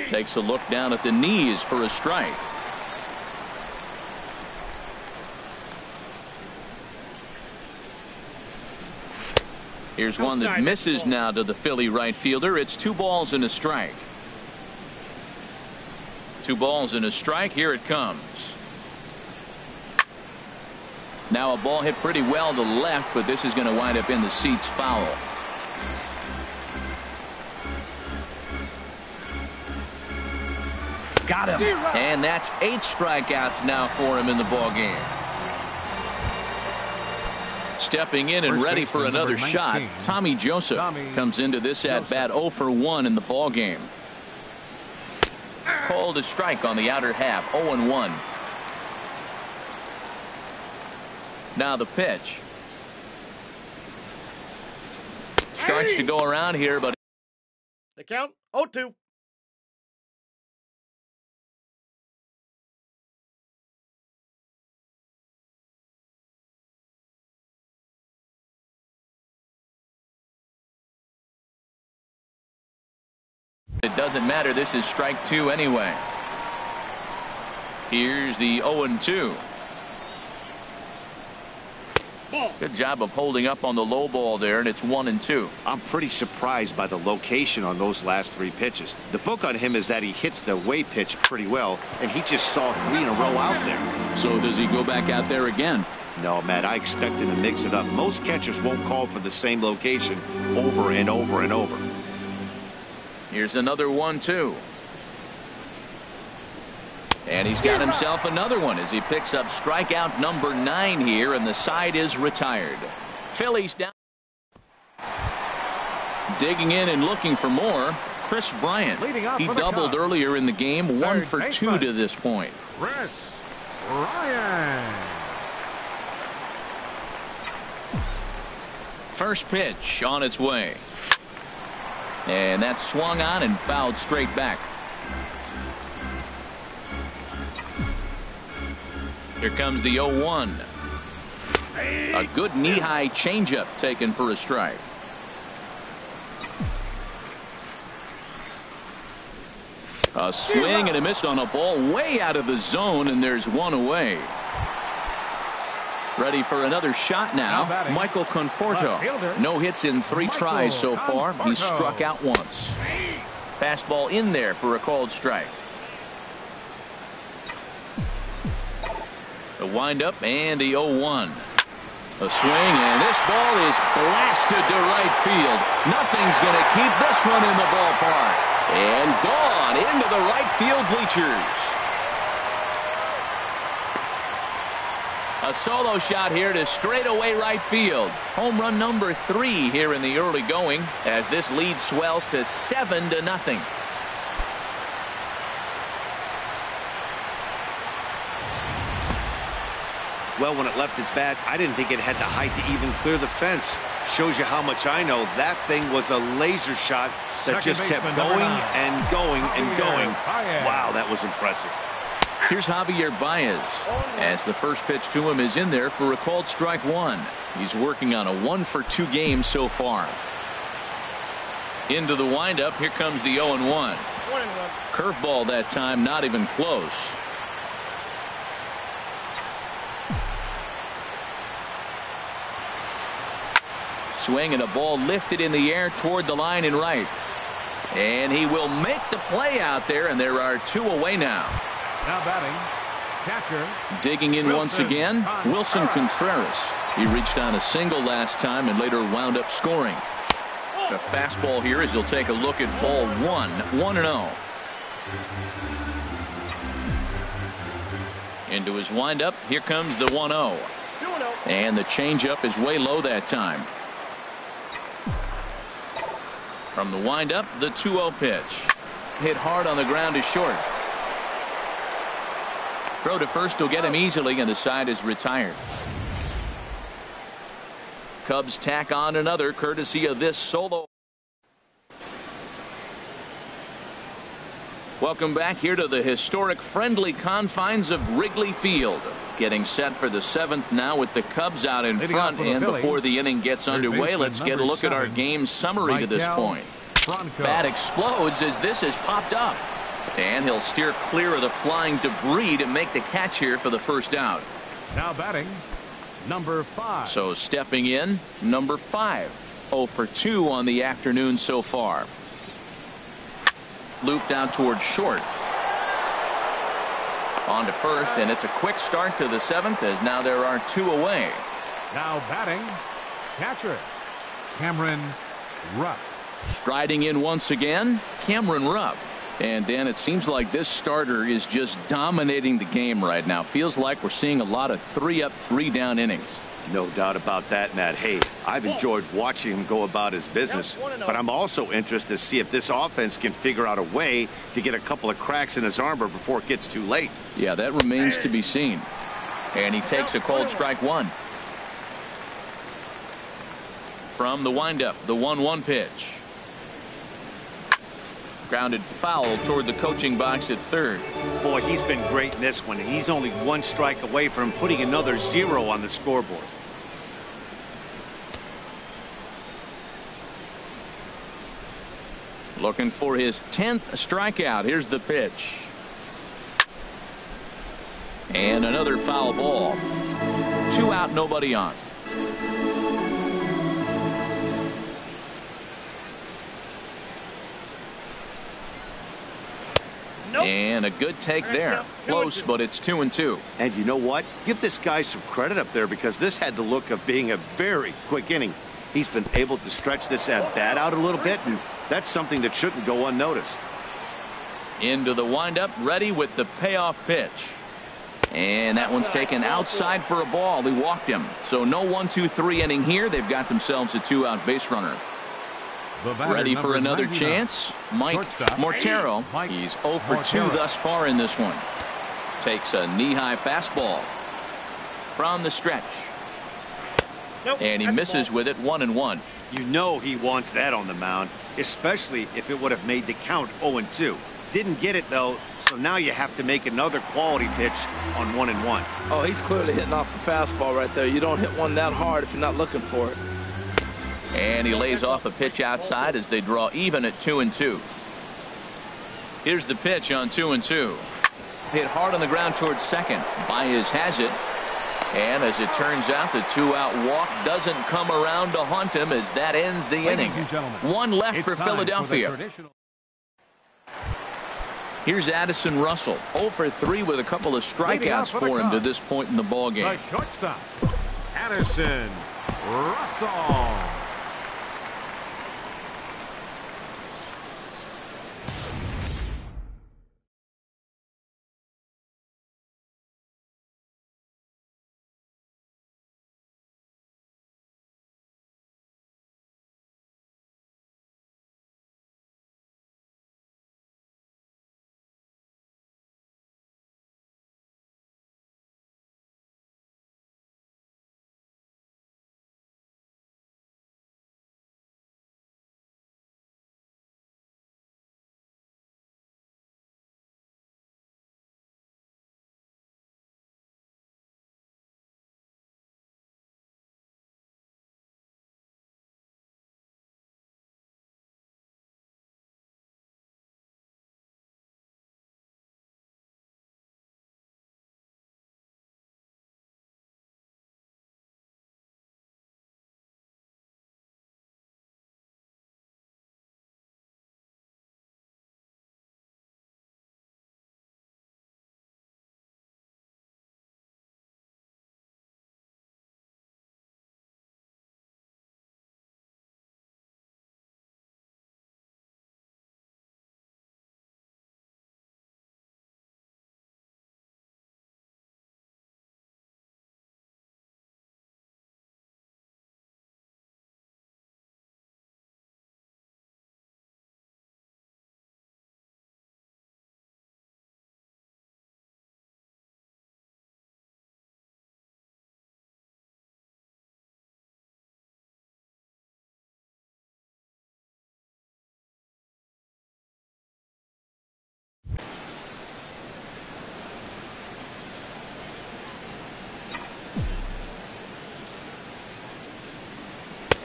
Takes a look down at the knees for a strike. Here's one that misses now to the Philly right fielder. It's 2 balls and a strike. 2 balls and a strike. Here it comes. Now a ball hit pretty well to the left, but this is going to wind up in the seats foul. Got him. And that's 8 strikeouts now for him in the ball game. Stepping in and ready for another shot, Tommy Joseph comes into this at bat 0 for 1 in the ball game. Called a strike on the outer half, 0-1. Now the pitch. Starts to go around here, but The count 0-2. it doesn't matter. This is strike 2 anyway. Here's the 0-2. Good job of holding up on the low ball there, and it's 1-2. I'm pretty surprised by the location on those last 3 pitches. The book on him is that he hits the away pitch pretty well, and he just saw 3 in a row out there. So does he go back out there again? No, Matt, I expect him to mix it up. Most catchers won't call for the same location over and over and over. Here's another 1-2. And he's got himself another one as he picks up strikeout number 9 here, and the side is retired. Phillies down. Digging in and looking for more, Chris Bryant. He doubled earlier in the game, 1 for 2 to this point. Chris Bryant. First pitch on its way. And that's swung on and fouled straight back. Here comes the 0-1. A good knee-high changeup taken for a strike. A swing and a miss on a ball way out of the zone, and there's one away. Ready for another shot now. Michael Conforto. No hits in 3 tries so far. He's struck out once. Fastball in there for a called strike. The windup and the 0-1. A swing, and this ball is blasted to right field. Nothing's going to keep this one in the ballpark. And gone into the right field bleachers. A solo shot here to straightaway right field. Home run number 3 here in the early going as this lead swells to 7-0. Well, when it left its bat, I didn't think it had the height to even clear the fence. Shows you how much I know. That thing was a laser shot that just kept going and going and going. Wow, that was impressive. Here's Javier Baez as the first pitch to him is in there for a called strike 1. He's working on a 1 for 2 game so far. Into the windup. Here comes the 0-1. Curveball that time, not even close. Swing and a ball lifted in the air toward the line and right. And he will make the play out there, and there are 2 away now. Now batting, catcher. Digging in once again, Wilson Contreras. He reached on a single last time and later wound up scoring. The fastball here as he'll take a look at ball 1, 1-0. Into his windup, here comes the 1-0. And the changeup is way low that time. From the windup, the 2-0 pitch. Hit hard on the ground is short. Throw to first will get him easily, and the side is retired. Cubs tack on another courtesy of this solo. Welcome back here to the historic friendly confines of Wrigley Field. Getting set for the 7th now with the Cubs out in front, and before the inning gets underway, let's get a look at our game summary to this point. Bat explodes as this has popped up, and he'll steer clear of the flying debris to make the catch here for the first out. Now batting, number 5. So stepping in, number 5. 0 for 2 on the afternoon so far. Looped out towards short. On to first, and it's a quick start to the 7th as now there are 2 away. Now batting, catcher, Cameron Rupp. Striding in once again, Cameron Rupp. And Dan, it seems like this starter is just dominating the game right now. Feels like we're seeing a lot of 3-up, 3-down innings. No doubt about that, Matt. Hey, I've enjoyed watching him go about his business, but I'm also interested to see if this offense can figure out a way to get a couple of cracks in his armor before it gets too late. Yeah, that remains to be seen. And he takes a cold strike 1. From the windup, the 1-1 pitch. Grounded foul toward the coaching box at third. Boy, he's been great in this one, and he's only 1 strike away from putting another 0 on the scoreboard. Looking for his 10th strikeout. Here's the pitch. And another foul ball. 2 out, nobody on. And a good take there. Close, but it's 2-2. And you know what? Give this guy some credit up there, because this had the look of being a very quick inning. He's been able to stretch this at-bat out a little bit, and that's something that shouldn't go unnoticed. Into the windup, ready with the payoff pitch. And that one's taken outside for a ball. He walked him. So no 1-2-3 inning here. They've got themselves a 2-out base runner. The batter, Ready for number another 99. chance? Mike Shortstop, Mortero. Mike He's 0 for 2 Mortero. thus far in this one. Takes a knee-high fastball from the stretch. Nope, And he that's misses ball. with it, 1-1. You know he wants that on the mound, especially if it would have made the count 0-2. Didn't get it, though, so now you have to make another quality pitch on 1-1. Oh, he's clearly hitting off the fastball right there. You don't hit one that hard if you're not looking for it. And he lays off a pitch outside as they draw even at 2-2. Here's the pitch on 2-2. Hit hard on the ground towards second. Baez has it. And as it turns out, the 2-out walk doesn't come around to haunt him as that ends the inning. Ladies and gentlemen, One left it's for time Philadelphia. the traditional- Here's Addison Russell, 0 for 3 with a couple of Leading strikeouts off for the for him to Cubs. this point in the ball game. The shortstop, Addison Russell.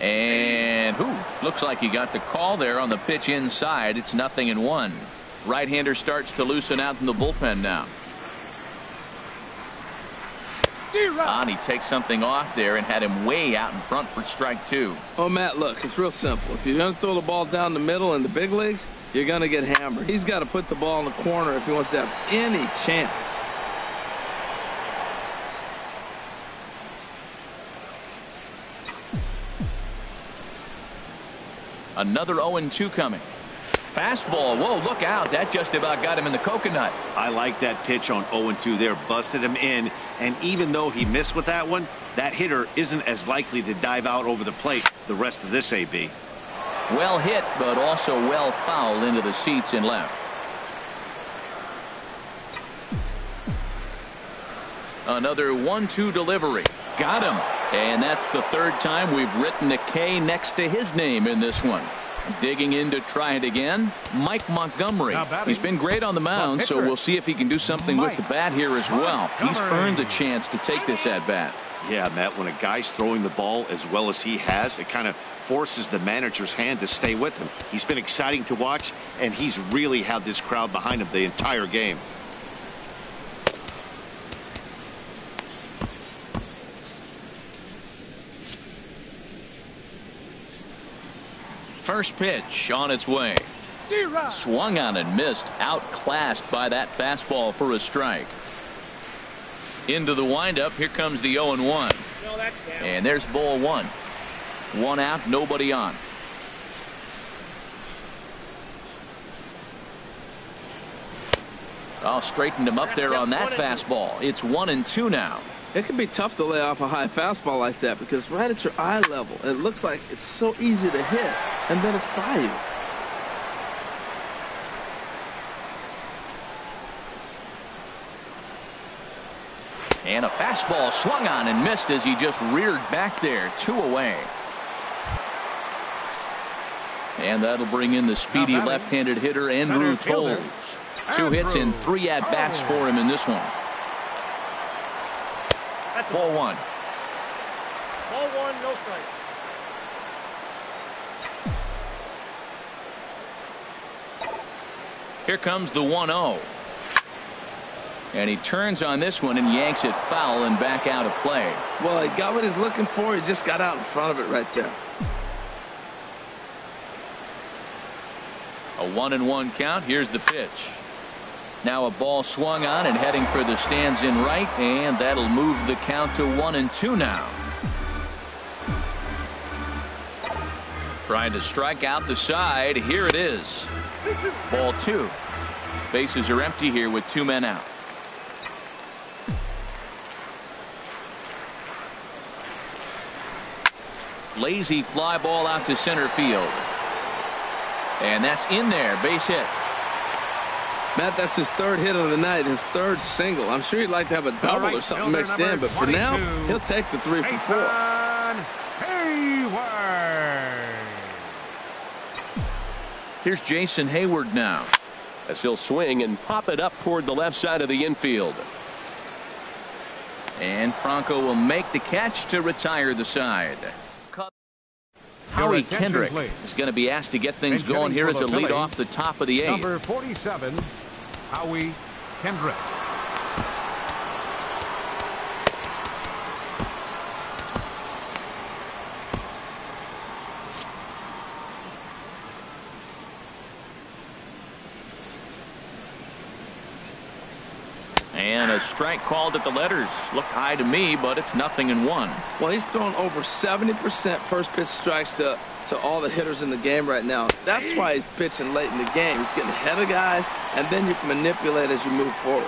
And looks like he got the call there on the pitch inside. It's 0-1. Right-hander starts to loosen out in the bullpen now. And he takes something off there and had him way out in front for strike 2. Oh, Matt, look, it's real simple. If you're going to throw the ball down the middle in the big leagues, you're going to get hammered. He's got to put the ball in the corner if he wants to have any chance. Another 0-2 coming. Fastball. Whoa, look out. That just about got him in the coconut. I like that pitch on 0-2 there. Busted him in, and even though he missed with that one, that hitter isn't as likely to dive out over the plate the rest of this AB. Well hit, but also well fouled into the seats in left. Another 1-2 delivery. Got him. And that's the third time we've written a K next to his name in this one. Digging in to try it again, Mike Montgomery. He's been great on the mound, so we'll see if he can do something with the bat here as well. He's earned the chance to take this at bat. Yeah, Matt, when a guy's throwing the ball as well as he has, it kind of forces the manager's hand to stay with him. He's been exciting to watch, and he's really had this crowd behind him the entire game. First pitch on its way. Swung on and missed. Outclassed by that fastball for a strike. Into the windup. Here comes the 0-1. No, that's down. And there's ball 1. 1 out, nobody on. Oh, straightened him up there on that fastball. It's 1-2 now. It can be tough to lay off a high fastball like that because right at your eye level, it looks like it's so easy to hit. and then it's by you. And a fastball swung on and missed as he just reared back there. 2 away. And that'll bring in the speedy left-handed hitter Andrew Toles. 2 hits and 3 at-bats for him in this one. That's Ball 1. Ball 1, no strike. Here comes the 1-0. And he turns on this one and yanks it foul and back out of play. Well, he got what he's looking for. He just got out in front of it right there. A 1-1 count. Here's the pitch. Now a ball swung on and heading for the stands in right, and that'll move the count to 1-2 now. Trying to strike out the side. Here it is. Ball 2. Bases are empty here with 2 men out. Lazy fly ball out to center field. And that's in there. Base hit. Matt, that's his 3rd hit of the night, his 3rd single. I'm sure he'd like to have a double or something mixed in, but for now, he'll take the 3 for 4. Here's Jason Hayward now, as he'll swing and pop it up toward the left side of the infield. And Franco will make the catch to retire the side. Howie Kendrick is going to be asked to get things going here as a lead off the top of the 8th. Number 47, Howie Kendrick. And a strike called at the letters. Looked high to me, but it's 0-1. Well, he's thrown over 70% first pitch strikes to all the hitters in the game right now. That's why he's pitching late in the game. He's getting ahead of guys, and then you can manipulate as you move forward.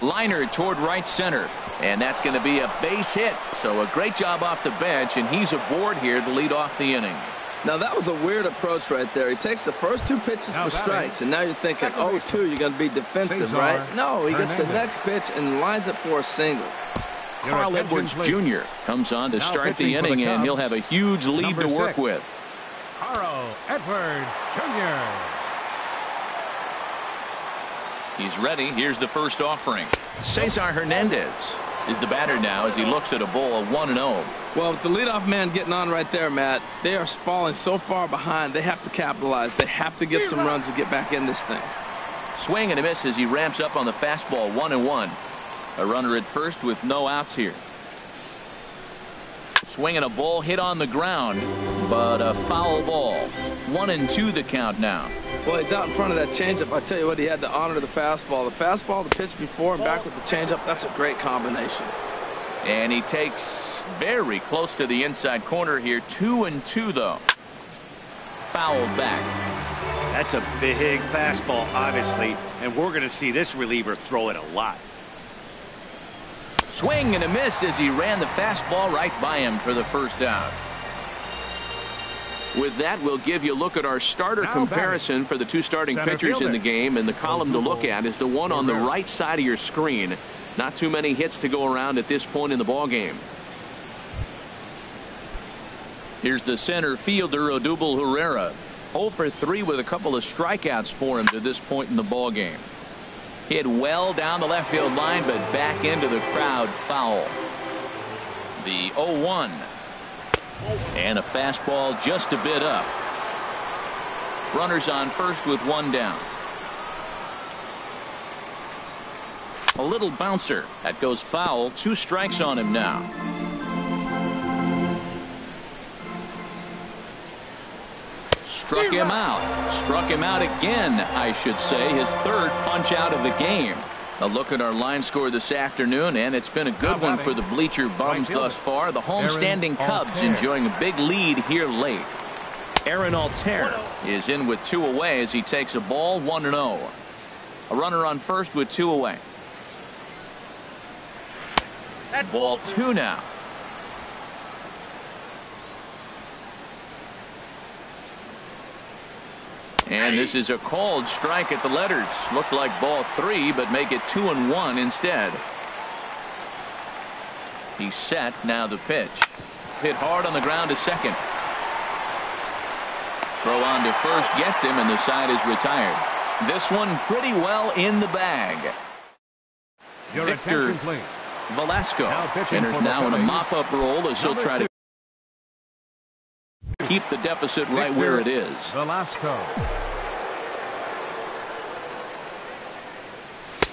Liner toward right center, and that's going to be a base hit. So a great job off the bench, and he's aboard here to lead off the inning. Now, that was a weird approach right there. He takes the first 2 pitches for strikes, and now you're thinking, 0-2, you're going to be defensive, right? No, he gets the next pitch and lines it for a single. Carl Edwards Jr. comes on to start the inning, and he'll have a huge lead to work with. Carl Edwards Jr. He's ready. Here's the first offering. Cesar Hernandez is the batter now as he looks at a ball of 1-0. Well, with the leadoff man getting on right there, Matt, they are falling so far behind. They have to capitalize. They have to get some runs to get back in this thing. Swing and a miss as he ramps up on the fastball. 1-1. A runner at first with no outs here. Swinging a ball hit on the ground, but a foul ball. 1-2 the count now. Well, he's out in front of that changeup. I tell you what, he had to honor the fastball. The fastball, the pitch before, and back with the changeup. That's a great combination. And he takes very close to the inside corner here. 2-2 though. Fouled back. That's a big fastball, obviously, and we're going to see this reliever throw it a lot. Swing and a miss as he ran the fastball right by him for the first out. With that, we'll give you a look at our starter comparison for the 2 starting pitchers in the game, and the column to look at is the one on the right side of your screen. Not too many hits to go around at this point in the ball game. Here's the center fielder, Odubel Herrera. 0 for 3 with a couple of strikeouts for him to this point in the ball game. Hit well down the left field line, but back into the crowd. Foul. The 0-1. And a fastball just a bit up. Runners on first with 1 down. A little bouncer. That goes foul. 2 strikes on him now. Struck him out. Struck him out again, I should say. His 3rd punch out of the game. A look at our line score this afternoon, and it's been a good one for the bleacher bums thus far. The homestanding Cubs enjoying a big lead here late. Aaron Altair is in with 2 away as he takes a ball. 1-0. A runner on first with 2 away. Ball 2 now. And this is a called strike at the letters. Looked like ball 3, but make it 2-1 instead. He's set. Now the pitch. Hit hard on the ground to second. Throw on to first gets him, and the side is retired. This one pretty well in the bag. Your Victor attention, please. Velasco Now pitching enters for the now in a Phillies. mop-up role as he'll try to keep the deficit right where it is. Velasco.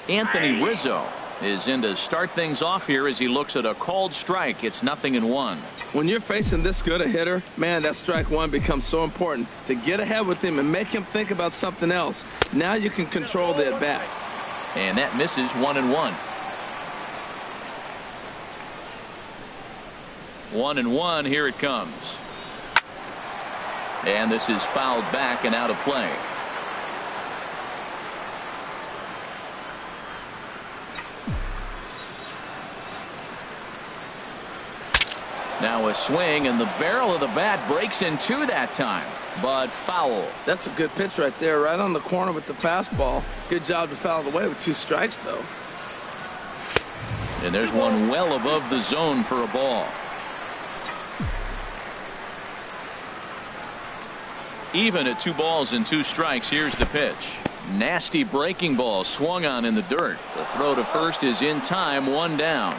Anthony Rizzo is in to start things off here as he looks at a called strike. It's 0-1. When you're facing this good a hitter, man, that strike one becomes so important to get ahead with him and make him think about something else. Now you can control the at-bat. And that misses 1-1. 1-1. Here it comes. And this is fouled back and out of play. Now a swing, and the barrel of the bat breaks in two that time, but foul. That's a good pitch right there, right on the corner with the fastball. Good job to foul it away with 2 strikes, though. And there's one well above the zone for a ball. Even at 2 balls and 2 strikes. Here's the pitch. Nasty breaking ball swung on in the dirt. The throw to first is in time. 1 down.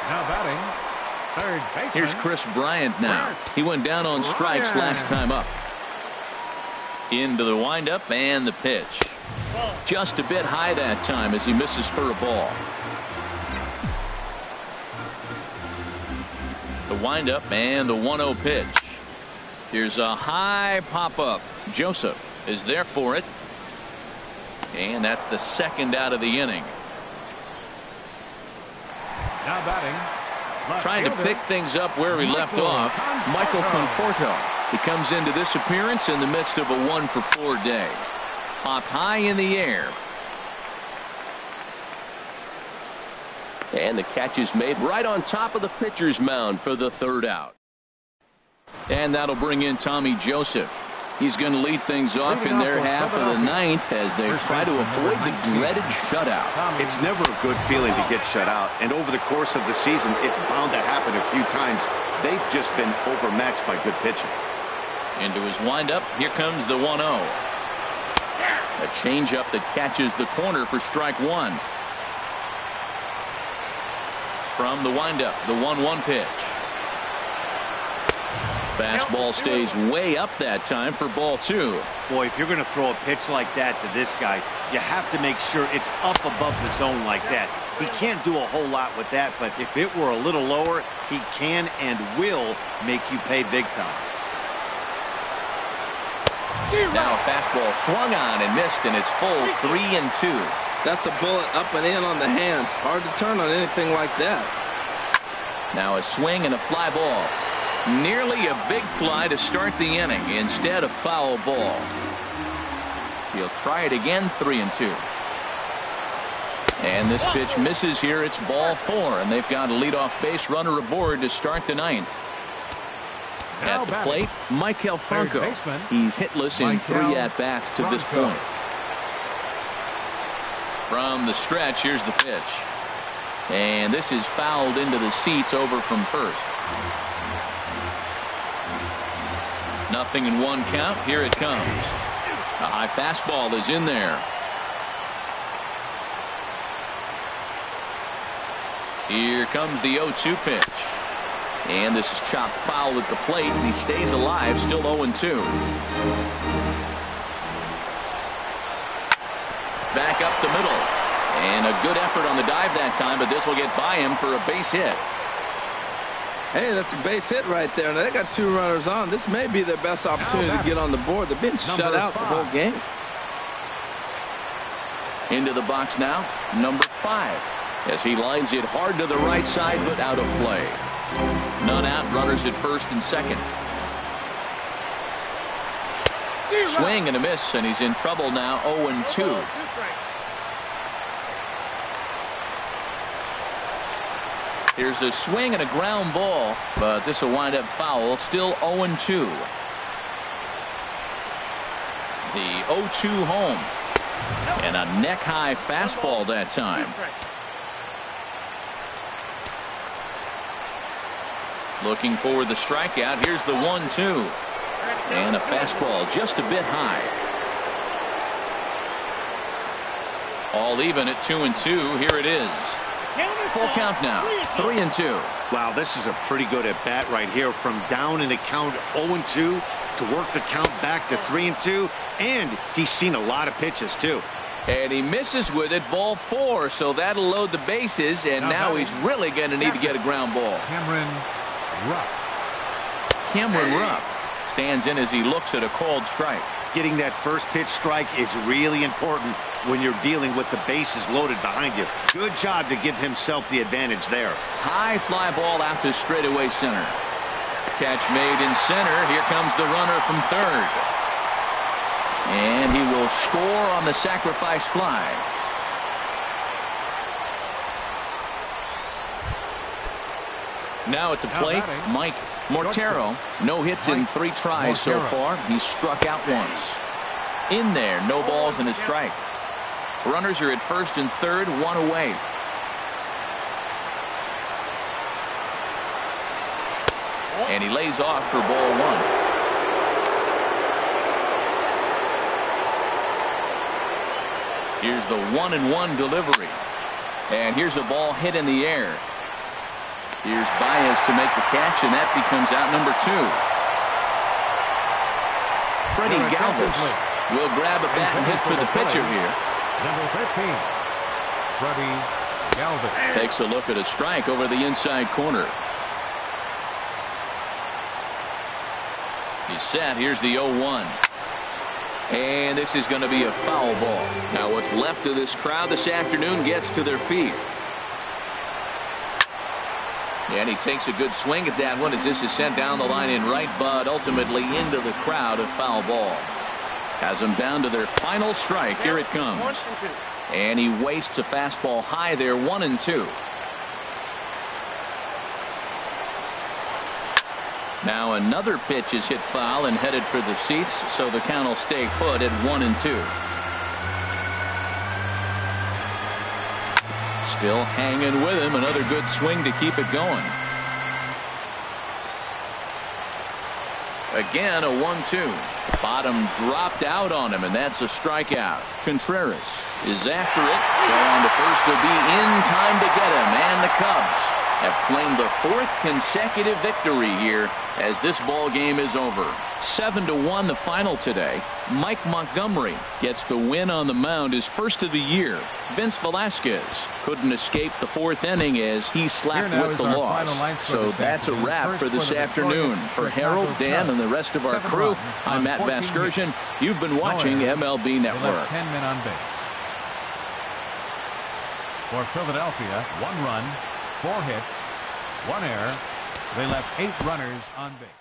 Now batting. Third baseman. Here's Chris Bryant now. He went down on strikes last time up. Into the windup and the pitch. Just a bit high that time as he misses for a ball. The windup and the 1-0 pitch. Here's a high pop-up. Joseph is there for it. And that's the second out of the inning. Now batting. Left Trying to fielder. pick things up where we left off. Michael Conforto. He comes into this appearance in the midst of a 1-for-4 day. Popped high in the air. And the catch is made right on top of the pitcher's mound for the 3rd out. And that'll bring in Tommy Joseph. He's going to lead things off in their half of the 9th as they try to avoid the dreaded shutout. It's never a good feeling to get shut out, and over the course of the season, it's bound to happen a few times. They've just been overmatched by good pitching. Into his windup, here comes the 1-0. A changeup that catches the corner for strike 1. From the windup, the 1-1 pitch. Fastball stays way up that time for ball 2. Boy, if you're going to throw a pitch like that to this guy, you have to make sure it's up above the zone like that. He can't do a whole lot with that, but if it were a little lower, he can and will make you pay big time. Now a fastball swung on and missed, and it's full 3-2. That's a bullet up and in on the hands. Hard to turn on anything like that. Now a swing and a fly ball. Nearly a big fly to start the inning. Instead, a foul ball. He'll try it again. 3-2. And this pitch misses here. It's ball 4, and they've got a leadoff base runner aboard to start the 9th. At the plate, Michael Franco. He's hitless in 3 at-bats to this point. From the stretch, here's the pitch. And this is fouled into the seats over from first. 0-1 count. Here it comes. A high fastball is in there. Here comes the 0-2 pitch. And this is chopped foul at the plate, and he stays alive, still 0-2. Back up the middle. And a good effort on the dive that time, but this will get by him for a base hit. Hey, that's a base hit right there. Now, they got 2 runners on. This may be their best opportunity to get on the board. They've been shut out the whole game. Into the box now, number 5. As he lines it hard to the right side, but out of play. None out, runners at first and second. Swing and a miss, and he's in trouble now, 0-2. Here's a swing and a ground ball, but this will wind up foul, still 0-2. The 0-2 home. And a neck-high fastball that time. Looking for the strikeout. Here's the 1-2. And a fastball just a bit high. All even at 2-2. Here it is. Full count now. 3-2. Wow, this is a pretty good at bat right here. From down in the count 0-2 to work the count back to 3-2. And he's seen a lot of pitches too. And he misses with it. Ball 4. So that'll load the bases. And now he's really going to need to get a ground ball. Cameron Rupp stands in as he looks at a called strike. Getting that first pitch strike is really important when you're dealing with the bases loaded behind you. Good job to give himself the advantage there. High fly ball out to straightaway center. Catch made in center. Here comes the runner from third. And he will score on the sacrifice fly. Now at the plate, Mike Mortero. No hits in 3 tries so far. He's struck out once. In there, no balls and a strike. Runners are at first and third, 1 away. And he lays off for ball 1. Here's the 1-1 delivery. And here's a ball hit in the air. Here's Baez to make the catch, and that becomes out number 2. Freddie Galvis will grab a bat and hit for the pitcher here. Number 13, Freddie Galvis. Takes a look at a strike over the inside corner. He's set. Here's the 0-1. And this is going to be a foul ball. Now what's left of this crowd this afternoon gets to their feet. And he takes a good swing at that one as this is sent down the line in right, but ultimately into the crowd, a foul ball. Has them down to their final strike. Here it comes. And he wastes a fastball high there, 1-2. Now another pitch is hit foul and headed for the seats, so the count will stay put at 1-2. Still hanging with him. Another good swing to keep it going. Again, a 1-2. Bottom dropped out on him, and that's a strikeout. Contreras is after it. Throw on to first will be in time to get him. And the Cubs have claimed the 4th consecutive victory here as this ball game is over. 7-1 the final today. Mike Montgomery gets the win on the mound, his first of the year. Vince Velasquez couldn't escape the 4th inning as he slapped with the loss. So that's a wrap for this afternoon. For Harold, Dan, and the rest of our crew, I'm Matt Vasgersian. You've been watching MLB Network. 10 men on base. For Philadelphia, 1 run, 4 hits, 1 error. They left 8 runners on base.